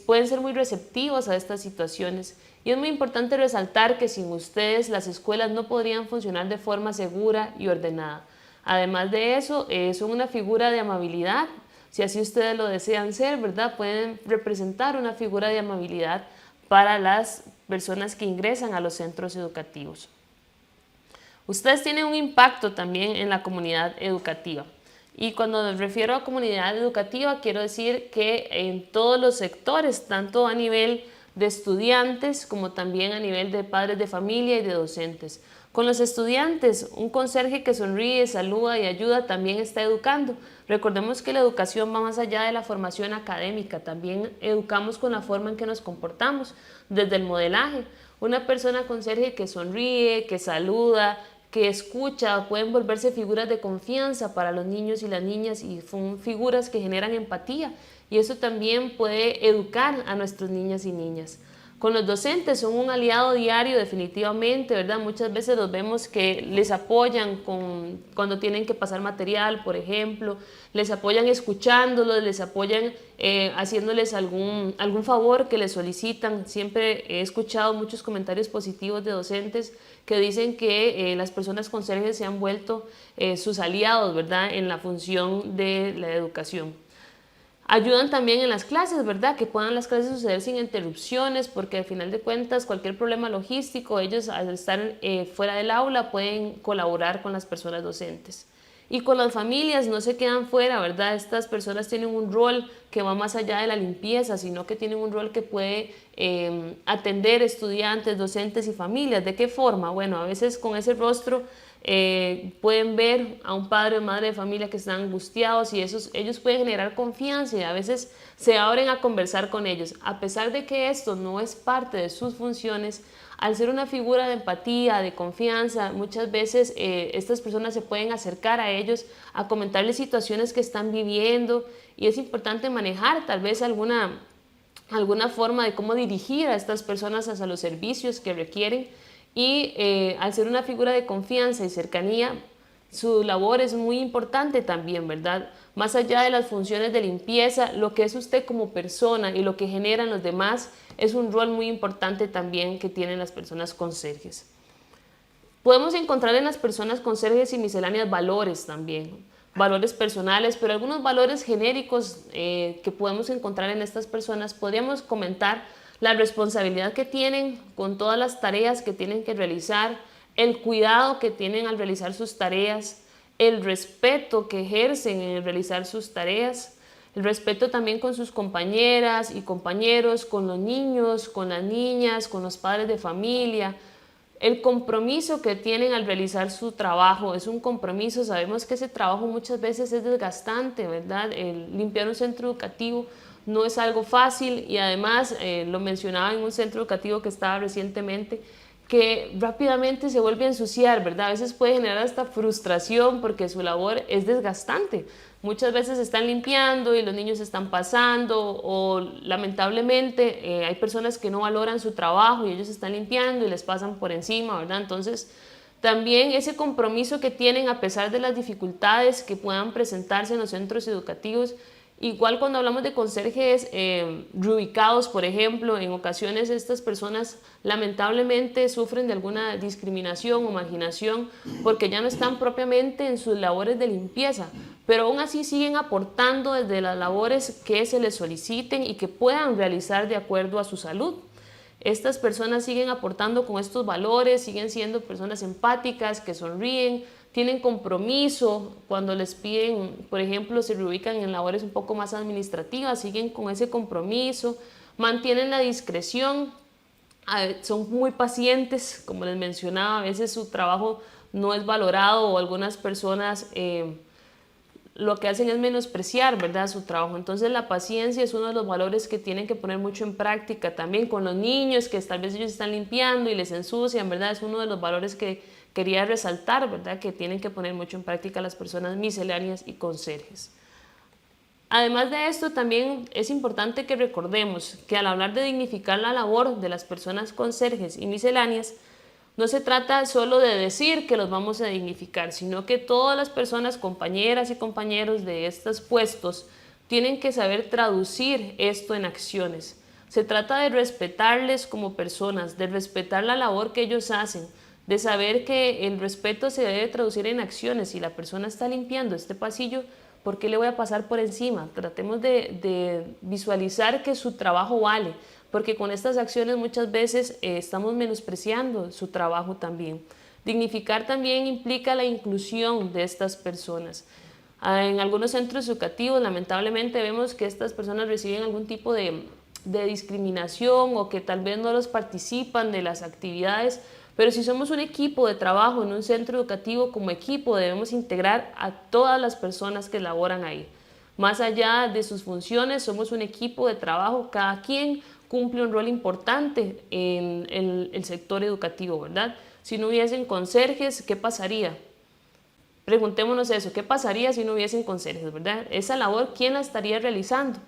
Pueden ser muy receptivos a estas situaciones, y es muy importante resaltar que sin ustedes las escuelas no podrían funcionar de forma segura y ordenada. Además de eso, son una figura de amabilidad Si así ustedes lo desean ser, ¿verdad? Pueden representar una figura de amabilidad para las personas que ingresan a los centros educativos. Ustedes tienen un impacto también en la comunidad educativa. Y cuando me refiero a comunidad educativa, quiero decir que en todos los sectores, tanto a nivel de estudiantes como también a nivel de padres de familia y de docentes. Con los estudiantes, un conserje que sonríe, saluda y ayuda también está educando. Recordemos que la educación va más allá de la formación académica, también educamos con la forma en que nos comportamos, desde el modelaje. Una persona conserje que sonríe, que saluda, que escucha, pueden volverse figuras de confianza para los niños y las niñas y son figuras que generan empatía y eso también puede educar a nuestros niñas y niñas. Con los docentes son un aliado diario definitivamente, ¿verdad? Muchas veces los vemos que les apoyan cuando tienen que pasar material, por ejemplo, les apoyan escuchándolos, les apoyan haciéndoles algún favor que les solicitan. Siempre he escuchado muchos comentarios positivos de docentes que dicen que las personas conserjes se han vuelto sus aliados, ¿verdad? En la función de la educación. Ayudan también en las clases, ¿verdad? Que puedan las clases suceder sin interrupciones, porque al final de cuentas cualquier problema logístico, ellos al estar fuera del aula pueden colaborar con las personas docentes. Y con las familias no se quedan fuera, ¿verdad? Estas personas tienen un rol que va más allá de la limpieza, sino que tienen un rol que puede atender estudiantes, docentes y familias. ¿De qué forma? Bueno, a veces con ese rostro pueden ver a un padre o madre de familia que están angustiados y ellos pueden generar confianza y a veces se abren a conversar con ellos. A pesar de que esto no es parte de sus funciones, al ser una figura de empatía, de confianza, muchas veces estas personas se pueden acercar a ellos a comentarles situaciones que están viviendo y es importante manejar tal vez alguna forma de cómo dirigir a estas personas hacia los servicios que requieren y al ser una figura de confianza y cercanía, su labor es muy importante también, ¿verdad? Más allá de las funciones de limpieza, lo que es usted como persona y lo que generan los demás es un rol muy importante también que tienen las personas conserjes. Podemos encontrar en las personas conserjes y misceláneas valores también, valores personales, pero algunos valores genéricos que podemos encontrar en estas personas, podríamos comentar la responsabilidad que tienen con todas las tareas que tienen que realizar, el cuidado que tienen al realizar sus tareas, el respeto que ejercen en realizar sus tareas, el respeto también con sus compañeras y compañeros, con los niños, con las niñas, con los padres de familia, el compromiso que tienen al realizar su trabajo. Es un compromiso, sabemos que ese trabajo muchas veces es desgastante, ¿verdad? El limpiar un centro educativo no es algo fácil y además lo mencionaba en un centro educativo que estaba recientemente, que rápidamente se vuelve a ensuciar, ¿verdad? A veces puede generar hasta frustración porque su labor es desgastante. Muchas veces están limpiando y los niños están pasando o lamentablemente hay personas que no valoran su trabajo y ellos están limpiando y les pasan por encima, ¿verdad? Entonces también ese compromiso que tienen a pesar de las dificultades que puedan presentarse en los centros educativos. Igual cuando hablamos de conserjes reubicados, por ejemplo, en ocasiones estas personas lamentablemente sufren de alguna discriminación o marginación porque ya no están propiamente en sus labores de limpieza, pero aún así siguen aportando desde las labores que se les soliciten y que puedan realizar de acuerdo a su salud. Estas personas siguen aportando con estos valores, siguen siendo personas empáticas, que sonríen, tienen compromiso cuando les piden, por ejemplo, se reubican en labores un poco más administrativas, siguen con ese compromiso, mantienen la discreción, son muy pacientes, como les mencionaba, a veces su trabajo no es valorado o algunas personas lo que hacen es menospreciar, ¿verdad?, su trabajo. Entonces la paciencia es uno de los valores que tienen que poner mucho en práctica también con los niños, que tal vez ellos están limpiando y les ensucian, ¿verdad? Es uno de los valores que quería resaltar, ¿verdad?, que tienen que poner mucho en práctica las personas misceláneas y conserjes. Además de esto, también es importante que recordemos que al hablar de dignificar la labor de las personas conserjes y misceláneas, no se trata solo de decir que los vamos a dignificar, sino que todas las personas, compañeras y compañeros de estos puestos, tienen que saber traducir esto en acciones. Se trata de respetarles como personas, de respetar la labor que ellos hacen, de saber que el respeto se debe traducir en acciones. Si la persona está limpiando este pasillo, ¿Por qué le voy a pasar por encima? Tratemos de visualizar que su trabajo vale, porque con estas acciones muchas veces estamos menospreciando su trabajo también. Dignificar también implica la inclusión de estas personas. En algunos centros educativos, lamentablemente, vemos que estas personas reciben algún tipo de discriminación o que tal vez no los participan de las actividades, pero si somos un equipo de trabajo en un centro educativo, como equipo debemos integrar a todas las personas que laboran ahí. Más allá de sus funciones, somos un equipo de trabajo, cada quien cumple un rol importante en el sector educativo, ¿verdad? Si no hubiesen conserjes, ¿qué pasaría? Preguntémonos eso, ¿qué pasaría si no hubiesen conserjes, verdad? Esa labor, ¿quién la estaría realizando?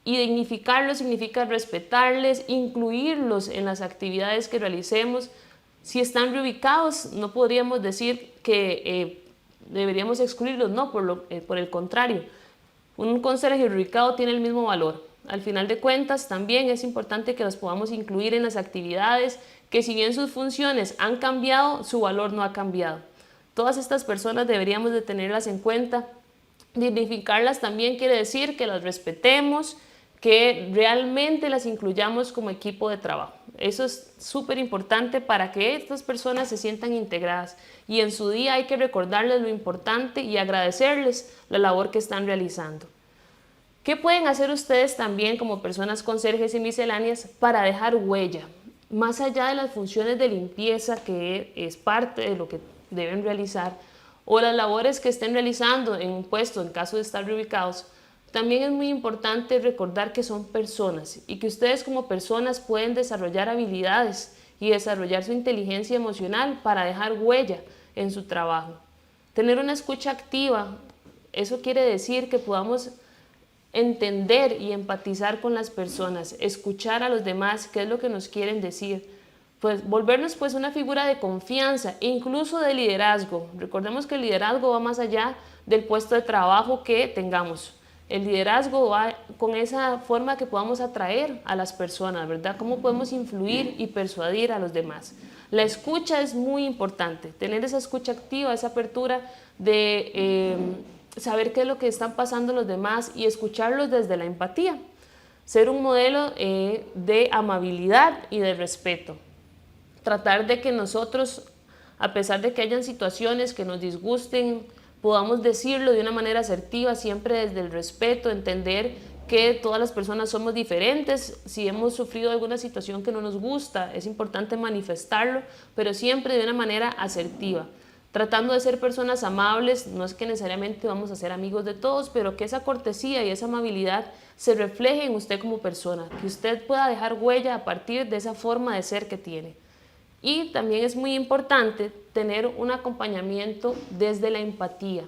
Y dignificarlos significa respetarles, incluirlos en las actividades que realicemos. Si están reubicados, no podríamos decir que deberíamos excluirlos, no, por el contrario. Un conserje reubicado tiene el mismo valor. Al final de cuentas, también es importante que los podamos incluir en las actividades, que si bien sus funciones han cambiado, su valor no ha cambiado. Todas estas personas deberíamos de tenerlas en cuenta. Dignificarlas también quiere decir que las respetemos, que realmente las incluyamos como equipo de trabajo. Eso es súper importante para que estas personas se sientan integradas y en su día hay que recordarles lo importante y agradecerles la labor que están realizando. ¿Qué pueden hacer ustedes también como personas conserjes y misceláneas para dejar huella? Más allá de las funciones de limpieza, que es parte de lo que deben realizar, o las labores que estén realizando en un puesto en caso de estar reubicados, también es muy importante recordar que son personas y que ustedes como personas pueden desarrollar habilidades y desarrollar su inteligencia emocional para dejar huella en su trabajo. Tener una escucha activa, eso quiere decir que podamos entender y empatizar con las personas, escuchar a los demás qué es lo que nos quieren decir, pues volvernos pues una figura de confianza e incluso de liderazgo. Recordemos que el liderazgo va más allá del puesto de trabajo que tengamos. El liderazgo va con esa forma que podamos atraer a las personas, ¿verdad? Cómo podemos influir y persuadir a los demás. La escucha es muy importante, tener esa escucha activa, esa apertura de saber qué es lo que están pasando los demás y escucharlos desde la empatía. Ser un modelo de amabilidad y de respeto. Tratar de que nosotros, a pesar de que hayan situaciones que nos disgusten, podamos decirlo de una manera asertiva, siempre desde el respeto, entender que todas las personas somos diferentes. Si hemos sufrido alguna situación que no nos gusta, es importante manifestarlo, pero siempre de una manera asertiva. Tratando de ser personas amables, no es que necesariamente vamos a ser amigos de todos, pero que esa cortesía y esa amabilidad se refleje en usted como persona, que usted pueda dejar huella a partir de esa forma de ser que tiene. Y también es muy importante tener un acompañamiento desde la empatía.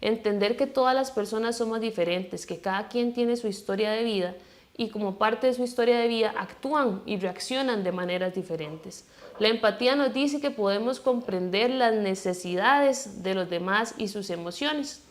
Entender que todas las personas somos diferentes, que cada quien tiene su historia de vida y como parte de su historia de vida actúan y reaccionan de maneras diferentes. La empatía nos dice que podemos comprender las necesidades de los demás y sus emociones.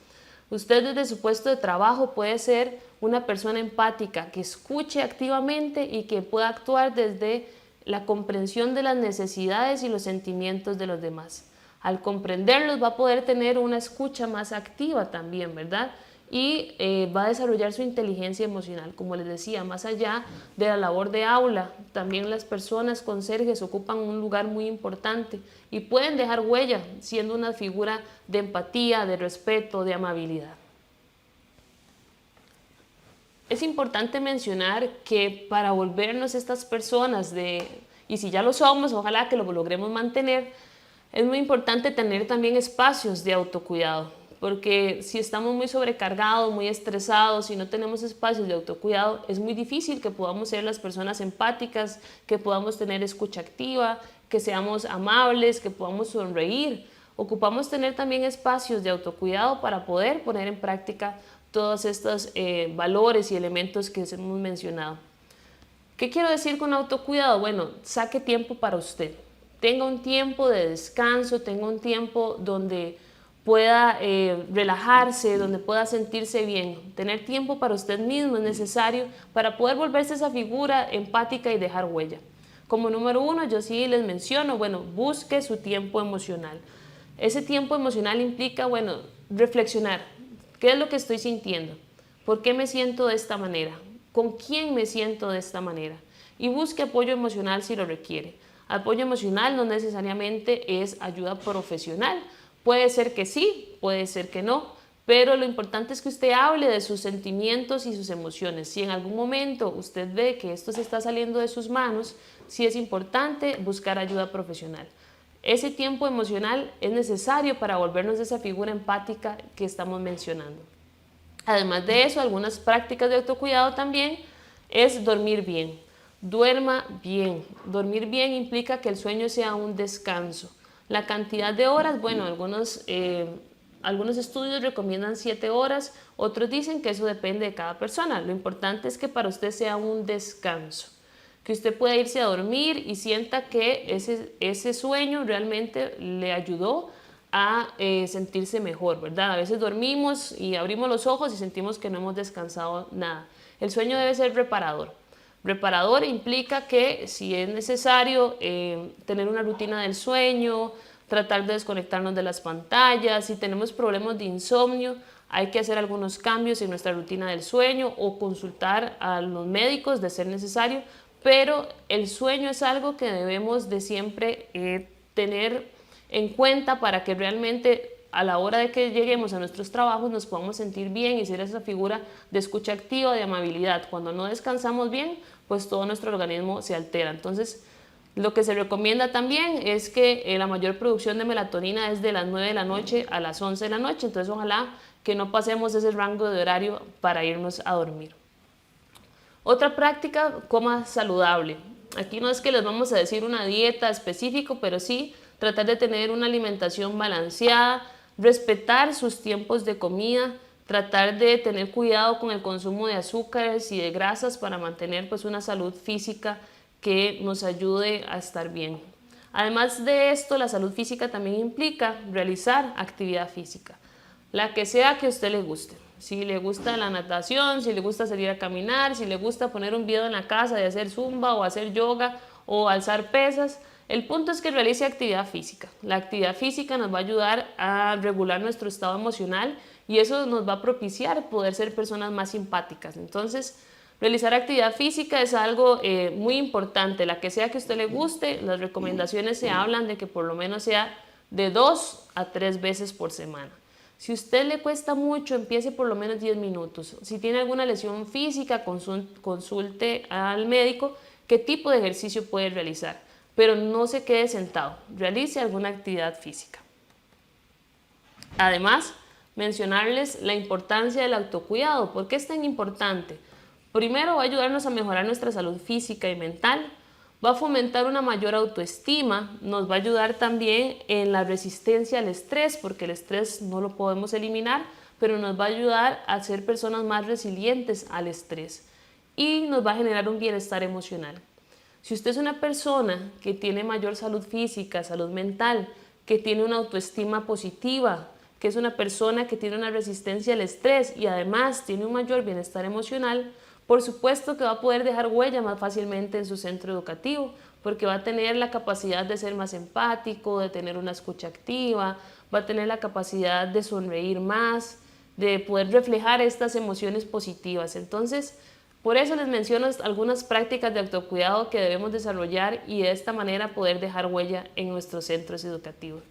Usted desde su puesto de trabajo puede ser una persona empática que escuche activamente y que pueda actuar desde la comprensión de las necesidades y los sentimientos de los demás. Al comprenderlos va a poder tener una escucha más activa también, ¿verdad? Y va a desarrollar su inteligencia emocional. Como les decía, más allá de la labor de aula, también las personas conserjes ocupan un lugar muy importante y pueden dejar huella siendo una figura de empatía, de respeto, de amabilidad. Es importante mencionar que para volvernos estas personas y si ya lo somos, ojalá que lo logremos mantener, es muy importante tener también espacios de autocuidado, porque si estamos muy sobrecargados, muy estresados y no tenemos espacios de autocuidado, es muy difícil que podamos ser las personas empáticas, que podamos tener escucha activa, que seamos amables, que podamos sonreír. Ocupamos tener también espacios de autocuidado para poder poner en práctica todos estos valores y elementos que hemos mencionado. ¿Qué quiero decir con autocuidado? Bueno, saque tiempo para usted. Tenga un tiempo de descanso, tenga un tiempo donde pueda relajarse, donde pueda sentirse bien. Tener tiempo para usted mismo es necesario para poder volverse esa figura empática y dejar huella. Como número uno, yo sí les menciono, bueno, busque su tiempo emocional. Ese tiempo emocional implica, bueno, reflexionar. ¿Qué es lo que estoy sintiendo? ¿Por qué me siento de esta manera? ¿Con quién me siento de esta manera? Y busque apoyo emocional si lo requiere. Apoyo emocional no necesariamente es ayuda profesional. Puede ser que sí, puede ser que no, pero lo importante es que usted hable de sus sentimientos y sus emociones. Si en algún momento usted ve que esto se está saliendo de sus manos, sí es importante buscar ayuda profesional. Ese tiempo emocional es necesario para volvernos esa figura empática que estamos mencionando. Además de eso, algunas prácticas de autocuidado también es dormir bien. Duerma bien. Dormir bien implica que el sueño sea un descanso. La cantidad de horas, bueno, algunos estudios recomiendan 7 horas, otros dicen que eso depende de cada persona. Lo importante es que para usted sea un descanso, que usted pueda irse a dormir y sienta que ese sueño realmente le ayudó a sentirse mejor, ¿verdad? A veces dormimos y abrimos los ojos y sentimos que no hemos descansado nada. El sueño debe ser reparador. Reparador implica que si es necesario tener una rutina del sueño, tratar de desconectarnos de las pantallas. Si tenemos problemas de insomnio, hay que hacer algunos cambios en nuestra rutina del sueño o consultar a los médicos de ser necesario, pero el sueño es algo que debemos de siempre tener en cuenta para que realmente a la hora de que lleguemos a nuestros trabajos nos podamos sentir bien y ser esa figura de escucha activa, de amabilidad. Cuando no descansamos bien, pues todo nuestro organismo se altera. Entonces, lo que se recomienda también es que la mayor producción de melatonina es de las 9 de la noche a las 11 de la noche, entonces ojalá que no pasemos ese rango de horario para irnos a dormir. Otra práctica, coma saludable. Aquí no es que les vamos a decir una dieta específica, pero sí tratar de tener una alimentación balanceada, respetar sus tiempos de comida, tratar de tener cuidado con el consumo de azúcares y de grasas para mantener pues una salud física que nos ayude a estar bien. Además de esto, la salud física también implica realizar actividad física, la que sea que a usted le guste. Si le gusta la natación, si le gusta salir a caminar, si le gusta poner un video en la casa de hacer zumba o hacer yoga o alzar pesas, el punto es que realice actividad física. La actividad física nos va a ayudar a regular nuestro estado emocional y eso nos va a propiciar poder ser personas más simpáticas. Entonces, realizar actividad física es algo muy importante, la que sea que a usted le guste. Las recomendaciones se hablan de que por lo menos sea de 2 a 3 veces por semana. Si a usted le cuesta mucho, empiece por lo menos 10 minutos. Si tiene alguna lesión física, consulte al médico qué tipo de ejercicio puede realizar, pero no se quede sentado, realice alguna actividad física. Además, mencionarles la importancia del autocuidado. ¿Por qué es tan importante? Primero, va a ayudarnos a mejorar nuestra salud física y mental, va a fomentar una mayor autoestima, nos va a ayudar también en la resistencia al estrés, porque el estrés no lo podemos eliminar, pero nos va a ayudar a ser personas más resilientes al estrés y nos va a generar un bienestar emocional. Si usted es una persona que tiene mayor salud física, salud mental, que tiene una autoestima positiva, que es una persona que tiene una resistencia al estrés y además tiene un mayor bienestar emocional, por supuesto que va a poder dejar huella más fácilmente en su centro educativo, porque va a tener la capacidad de ser más empático, de tener una escucha activa, va a tener la capacidad de sonreír más, de poder reflejar estas emociones positivas. Entonces, por eso les menciono algunas prácticas de autocuidado que debemos desarrollar y de esta manera poder dejar huella en nuestros centros educativos.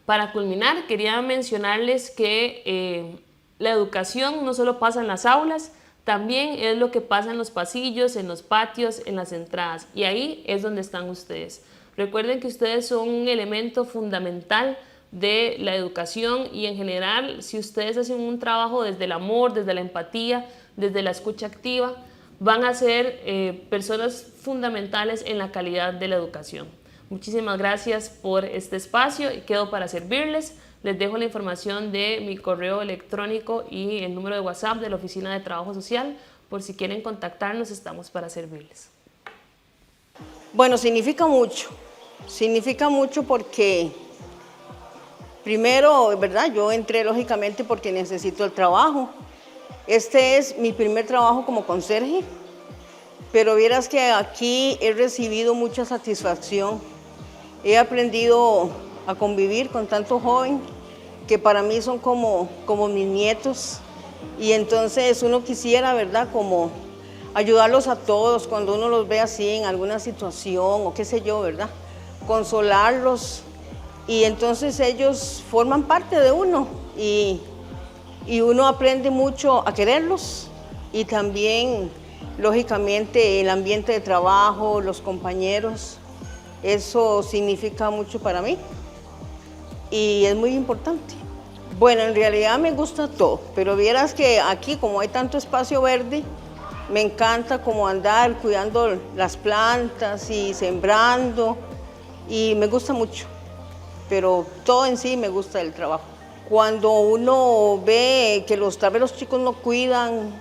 Para culminar, quería mencionarles que la educación no solo pasa en las aulas, también es lo que pasa en los pasillos, en los patios, en las entradas, y ahí es donde están ustedes. Recuerden que ustedes son un elemento fundamental de la educación y en general, si ustedes hacen un trabajo desde el amor, desde la empatía, desde la escucha activa, van a ser personas fundamentales en la calidad de la educación. Muchísimas gracias por este espacio y quedo para servirles. Les dejo la información de mi correo electrónico y el número de WhatsApp de la Oficina de Trabajo Social. Por si quieren contactarnos, estamos para servirles. Bueno, significa mucho porque primero, ¿verdad? Yo entré lógicamente porque necesito el trabajo. Este es mi primer trabajo como conserje, pero vieras que aquí he recibido mucha satisfacción. He aprendido a convivir con tanto joven que para mí son como mis nietos, y entonces uno quisiera, ¿verdad?, como ayudarlos a todos cuando uno los ve así en alguna situación o qué sé yo, ¿verdad?, consolarlos, y entonces ellos forman parte de uno y uno aprende mucho a quererlos, y también, lógicamente, el ambiente de trabajo, los compañeros, eso significa mucho para mí y es muy importante. Bueno, en realidad me gusta todo, pero vieras que aquí, como hay tanto espacio verde, me encanta como andar cuidando las plantas y sembrando, y me gusta mucho, pero todo en sí me gusta del trabajo. Cuando uno ve que tal vez los chicos no cuidan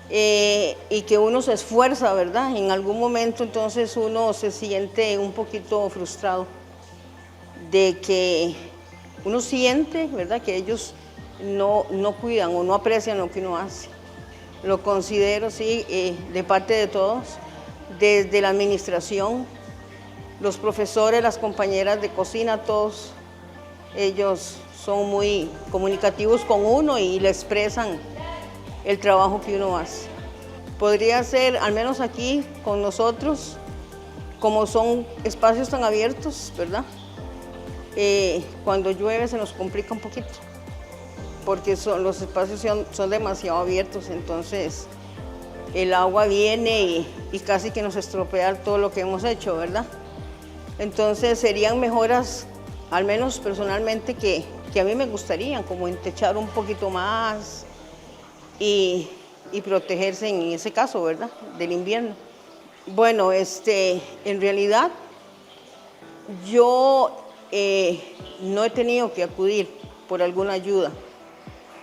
y que uno se esfuerza, ¿verdad?, en algún momento, entonces uno se siente un poquito frustrado de que uno siente, ¿verdad?, que ellos no cuidan o no aprecian lo que uno hace. Lo considero, sí, de parte de todos, desde la administración, los profesores, las compañeras de cocina, todos ellos son muy comunicativos con uno y le expresan el trabajo que uno hace. Podría ser, al menos aquí con nosotros, como son espacios tan abiertos, ¿verdad?, cuando llueve se nos complica un poquito, porque los espacios son demasiado abiertos, entonces el agua viene y casi que nos estropea todo lo que hemos hecho, ¿verdad? Entonces serían mejoras, al menos personalmente, que a mí me gustarían, como entechar un poquito más y protegerse en ese caso, ¿verdad?, del invierno. Bueno, en realidad yo no he tenido que acudir por alguna ayuda,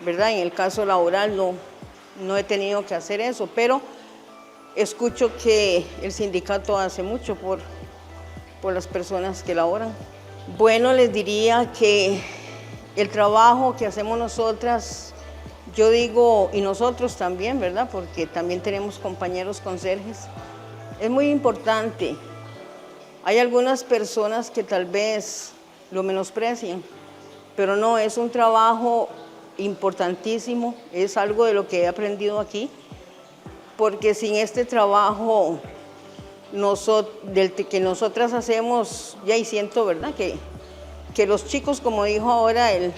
¿verdad? En el caso laboral no he tenido que hacer eso, pero escucho que el sindicato hace mucho por las personas que laboran. Bueno, les diría que el trabajo que hacemos nosotras, yo digo, y nosotros también, ¿verdad?, porque también tenemos compañeros conserjes, es muy importante. Hay algunas personas que tal vez lo menosprecian, pero no, es un trabajo importantísimo, es algo de lo que he aprendido aquí, porque sin este trabajo que nosotras hacemos, ya y siento, ¿verdad?, que los chicos, como dijo ahora el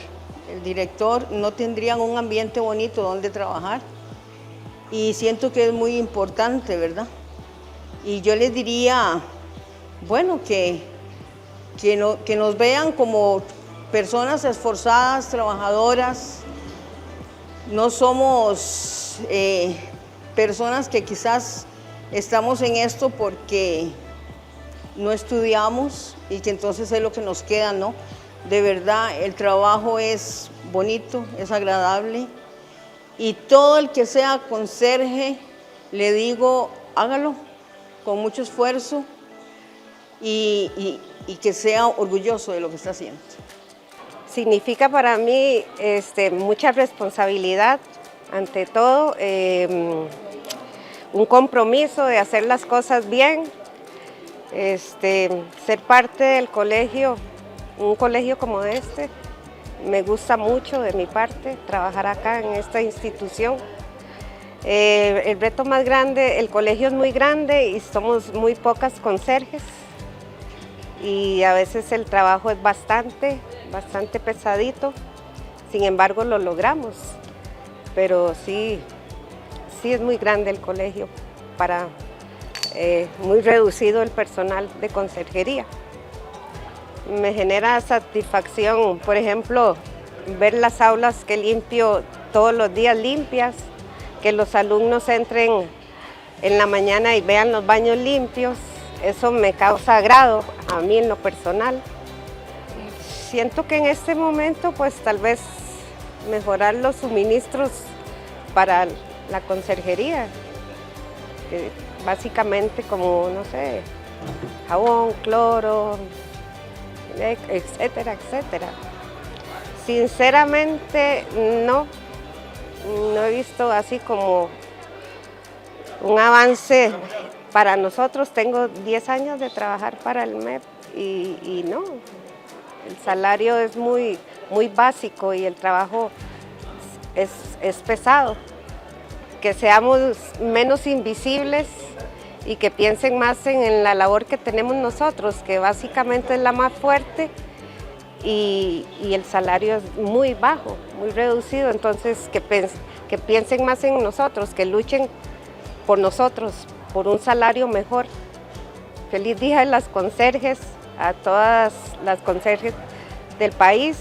director, no tendrían un ambiente bonito donde trabajar, y siento que es muy importante, ¿verdad? Y yo les diría, bueno, que nos vean como personas esforzadas, trabajadoras. No somos personas que quizás estamos en esto porque no estudiamos y que entonces es lo que nos queda, ¿no? De verdad, el trabajo es bonito, es agradable, y todo el que sea conserje, le digo, hágalo con mucho esfuerzo y que sea orgulloso de lo que está haciendo. Significa para mí mucha responsabilidad, ante todo, un compromiso de hacer las cosas bien, ser parte del colegio, un colegio como este, me gusta mucho de mi parte trabajar acá en esta institución. El reto más grande, el colegio es muy grande y somos muy pocas conserjes, y a veces el trabajo es bastante pesadito, sin embargo lo logramos, pero sí es muy grande el colegio, muy reducido el personal de conserjería. Me genera satisfacción, por ejemplo, ver las aulas que limpio todos los días limpias, que los alumnos entren en la mañana y vean los baños limpios. Eso me causa agrado a mí en lo personal. Siento que en este momento, pues tal vez mejorar los suministros para la conserjería, básicamente como, no sé, jabón, cloro, etcétera, etcétera. Sinceramente, no he visto así como un avance. Para nosotros, tengo 10 años de trabajar para el MEP y no, el salario es muy muy básico y el trabajo es pesado. Que seamos menos invisibles y que piensen más en la labor que tenemos nosotros, que básicamente es la más fuerte y el salario es muy bajo, muy reducido. Entonces que piensen más en nosotros, que luchen por nosotros, por un salario mejor. Feliz Día de las Conserjes, a todas las conserjes del país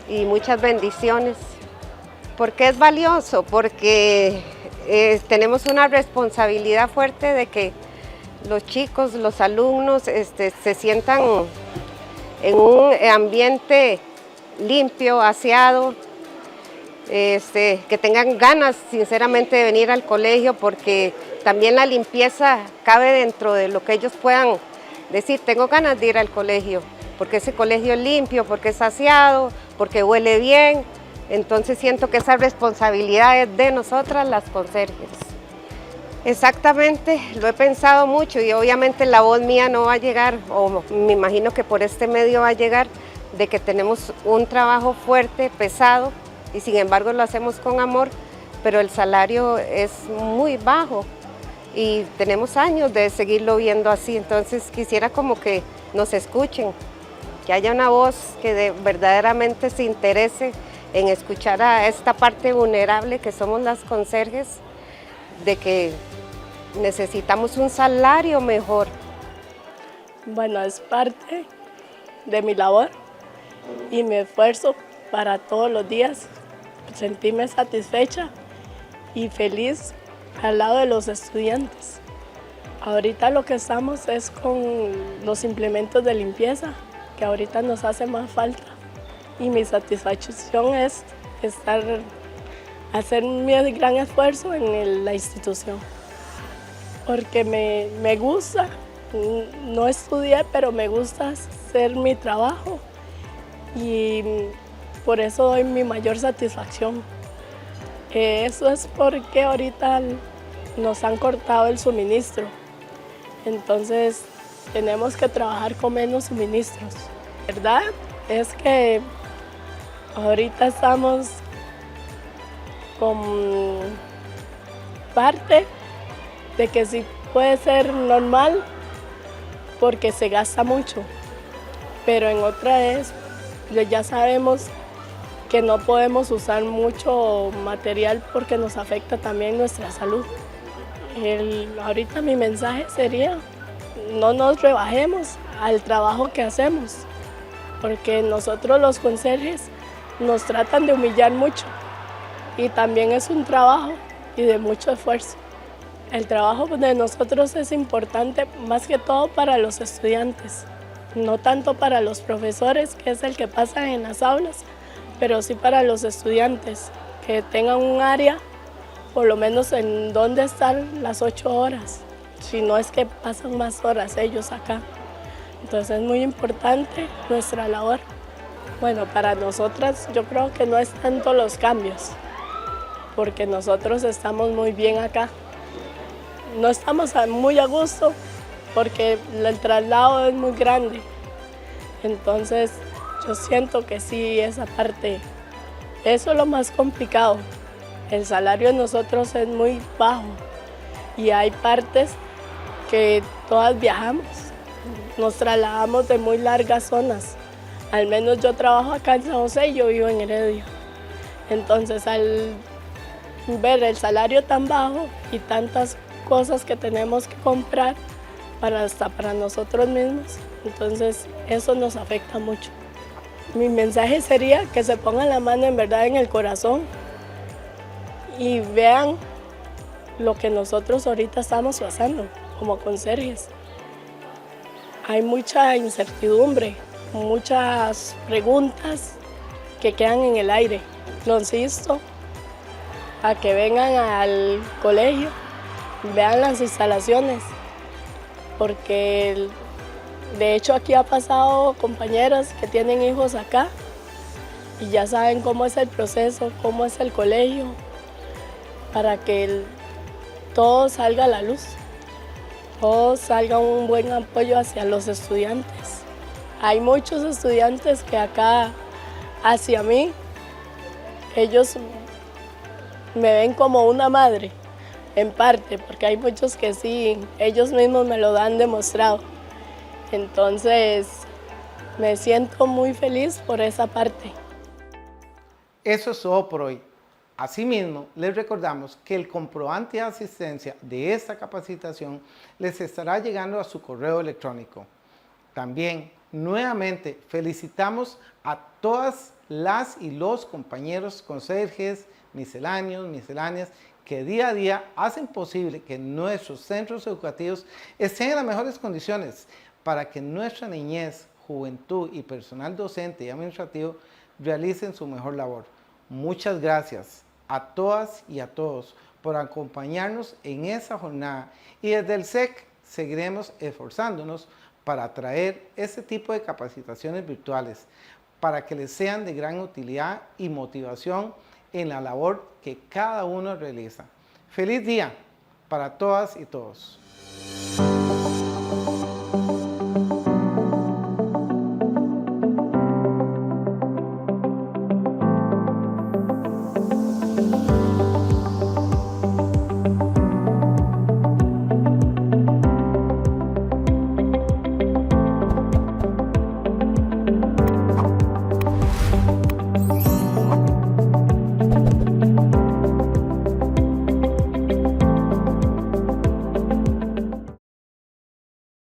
y muchas bendiciones. ¿Por qué es valioso? Porque tenemos una responsabilidad fuerte de que los chicos, los alumnos se sientan en un ambiente limpio, aseado, que tengan ganas sinceramente de venir al colegio, porque también la limpieza cabe dentro de lo que ellos puedan decir, tengo ganas de ir al colegio, porque ese colegio es limpio, porque es aseado, porque huele bien. Entonces siento que esa responsabilidad es de nosotras las conserjes. Exactamente, lo he pensado mucho y obviamente la voz mía no va a llegar, o me imagino que por este medio va a llegar, de que tenemos un trabajo fuerte, pesado, y sin embargo lo hacemos con amor, pero el salario es muy bajo y tenemos años de seguirlo viendo así. Entonces quisiera como que nos escuchen, que haya una voz que verdaderamente se interese en escuchar a esta parte vulnerable que somos las conserjes, de que necesitamos un salario mejor. Bueno, es parte de mi labor y mi esfuerzo para todos los días sentirme satisfecha y feliz al lado de los estudiantes. Ahorita lo que estamos es con los implementos de limpieza, que ahorita nos hace más falta. Y mi satisfacción es hacer mi gran esfuerzo en la institución, porque me gusta, no estudié, pero me gusta hacer mi trabajo y por eso doy mi mayor satisfacción. Eso es porque ahorita nos han cortado el suministro, entonces tenemos que trabajar con menos suministros. La verdad es que ahorita estamos con parte de que sí puede ser normal porque se gasta mucho, pero en otra ya sabemos que no podemos usar mucho material porque nos afecta también nuestra salud. Ahorita mi mensaje sería, no nos rebajemos al trabajo que hacemos, porque nosotros los conserjes nos tratan de humillar mucho y también es un trabajo y de mucho esfuerzo. El trabajo de nosotros es importante más que todo para los estudiantes, no tanto para los profesores, que es el que pasa en las aulas, pero sí para los estudiantes, que tengan un área, por lo menos en donde están las 8 horas, si no es que pasan más horas ellos acá. Entonces es muy importante nuestra labor. Bueno, para nosotras yo creo que no es tanto los cambios, porque nosotros estamos muy bien acá. No estamos muy a gusto porque el traslado es muy grande. Entonces yo siento que sí, esa parte, eso es lo más complicado. El salario de nosotros es muy bajo y hay partes que todas viajamos, nos trasladamos de muy largas zonas. Al menos yo trabajo acá en San José y yo vivo en Heredia. Entonces al ver el salario tan bajo y tantas cosas que tenemos que comprar hasta para nosotros mismos, entonces eso nos afecta mucho. Mi mensaje sería que se pongan la mano en verdad en el corazón y vean lo que nosotros ahorita estamos pasando como conserjes. Hay mucha incertidumbre, muchas preguntas que quedan en el aire. Los insto a que vengan al colegio, vean las instalaciones, porque de hecho aquí ha pasado compañeras que tienen hijos acá y ya saben cómo es el proceso, cómo es el colegio, para que todo salga a la luz, todo salga un buen apoyo hacia los estudiantes. Hay muchos estudiantes que acá hacia mí. Ellos me ven como una madre, en parte, porque hay muchos que sí, ellos mismos me lo han demostrado. Entonces, me siento muy feliz por esa parte. Eso es todo por hoy. Asimismo, les recordamos que el comprobante de asistencia de esta capacitación les estará llegando a su correo electrónico. También, nuevamente, felicitamos a todas las y los compañeros conserjes, misceláneas, que día a día hacen posible que nuestros centros educativos estén en las mejores condiciones para que nuestra niñez, juventud y personal docente y administrativo realicen su mejor labor. Muchas gracias a todas y a todos por acompañarnos en esa jornada y desde el SEC seguiremos esforzándonos para traer este tipo de capacitaciones virtuales para que les sean de gran utilidad y motivación en la labor que cada uno realiza. ¡Feliz día para todas y todos!